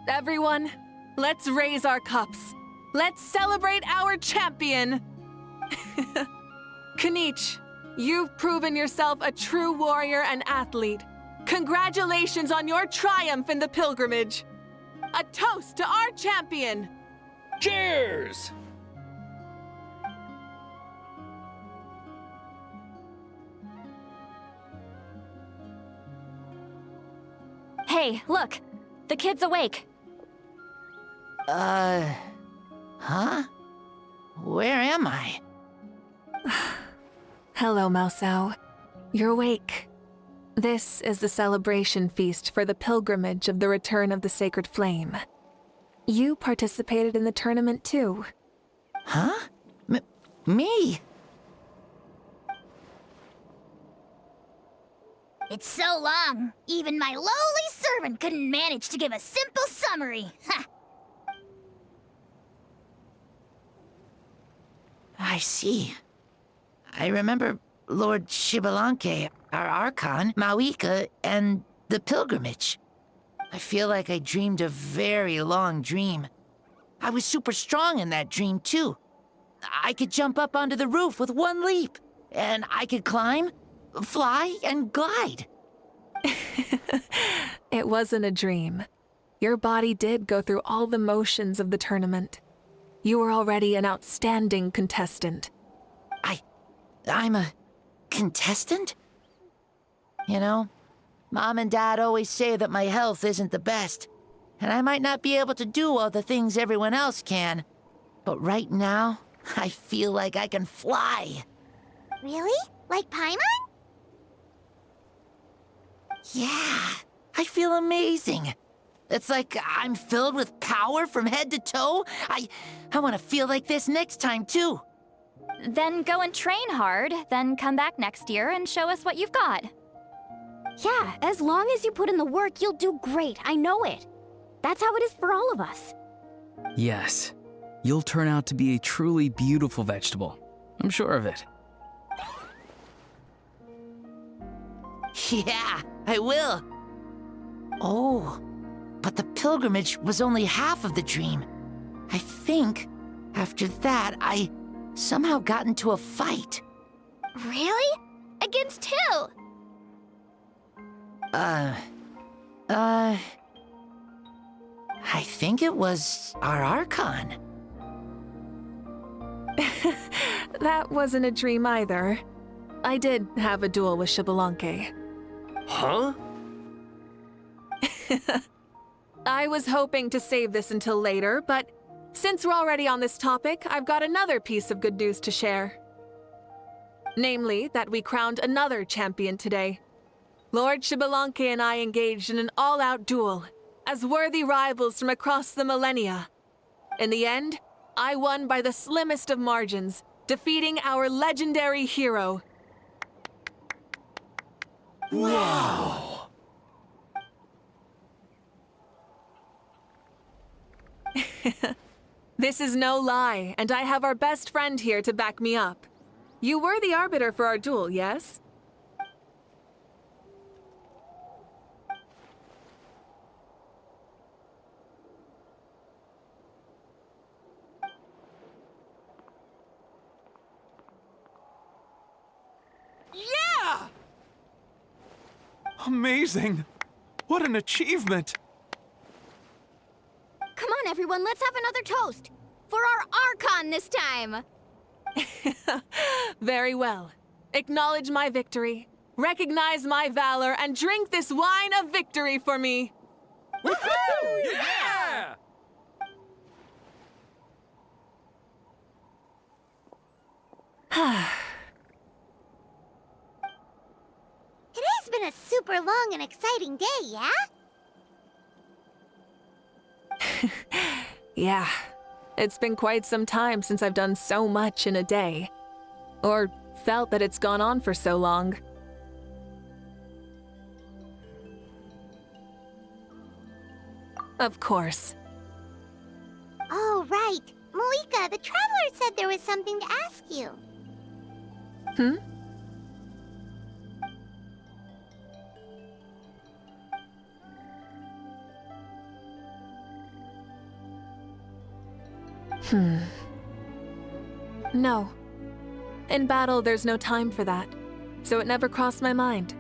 Everyone, let's raise our cups. Let's celebrate our champion! Kanich, you've proven yourself a true warrior and athlete. Congratulations on your triumph in the pilgrimage. A toast to our champion! Cheers! Hey, look! The kid's awake. Huh? Where am I? Hello, Mausau. You're awake. This is the celebration feast for the pilgrimage of the return of the Sacred Flame. You participated in the tournament too. Huh? Me? It's so long, even my lowly servant couldn't manage to give a simple summary. Ha! I see. I remember Lord Xbalanque, our Archon, Mavuika, and the pilgrimage. I feel like I dreamed a very long dream. I was super strong in that dream, too. I could jump up onto the roof with one leap, and I could climb, fly, and glide. It wasn't a dream. Your body did go through all the motions of the tournament. You were already an outstanding contestant. I'm a contestant? You know, Mom and Dad always say that my health isn't the best, and I might not be able to do all the things everyone else can. But right now, I feel like I can fly. Really? Like Paimon? Yeah, I feel amazing. It's like I'm filled with power from head to toe. I want to feel like this next time, too. Then go and train hard, then come back next year and show us what you've got. Yeah, as long as you put in the work, you'll do great. I know it. That's how it is for all of us. Yes. You'll turn out to be a truly beautiful vegetable. I'm sure of it. Yeah, I will. Oh, but the pilgrimage was only half of the dream. I think after that, I somehow got into a fight. Really? Against who? I think it was our Archon. That wasn't a dream either. I did have a duel with Xbalanque. Huh? I was hoping to save this until later, but since we're already on this topic, I've got another piece of good news to share. Namely, that we crowned another champion today. Lord Xbalanque and I engaged in an all-out duel, as worthy rivals from across the millennia. In the end, I won by the slimmest of margins, defeating our legendary hero. Wow! This is no lie, and I have our best friend here to back me up. You were the arbiter for our duel, yes? Yeah! Amazing! What an achievement! Come on, everyone, let's have another toast. For our Archon this time. Very well. Acknowledge my victory, recognize my valor, and drink this wine of victory for me. Woohoo! Yeah! Today's been a super long and exciting day, yeah? Yeah, it's been quite some time since I've done so much in a day. Or felt that it's gone on for so long. Of course. Oh, right. Mavuika, the Traveler said there was something to ask you. Hmm? No. In battle, there's no time for that, so it never crossed my mind.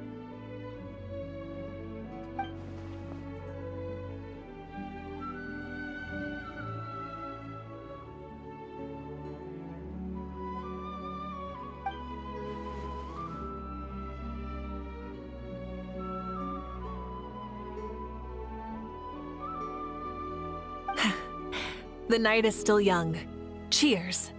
The night is still young. Cheers.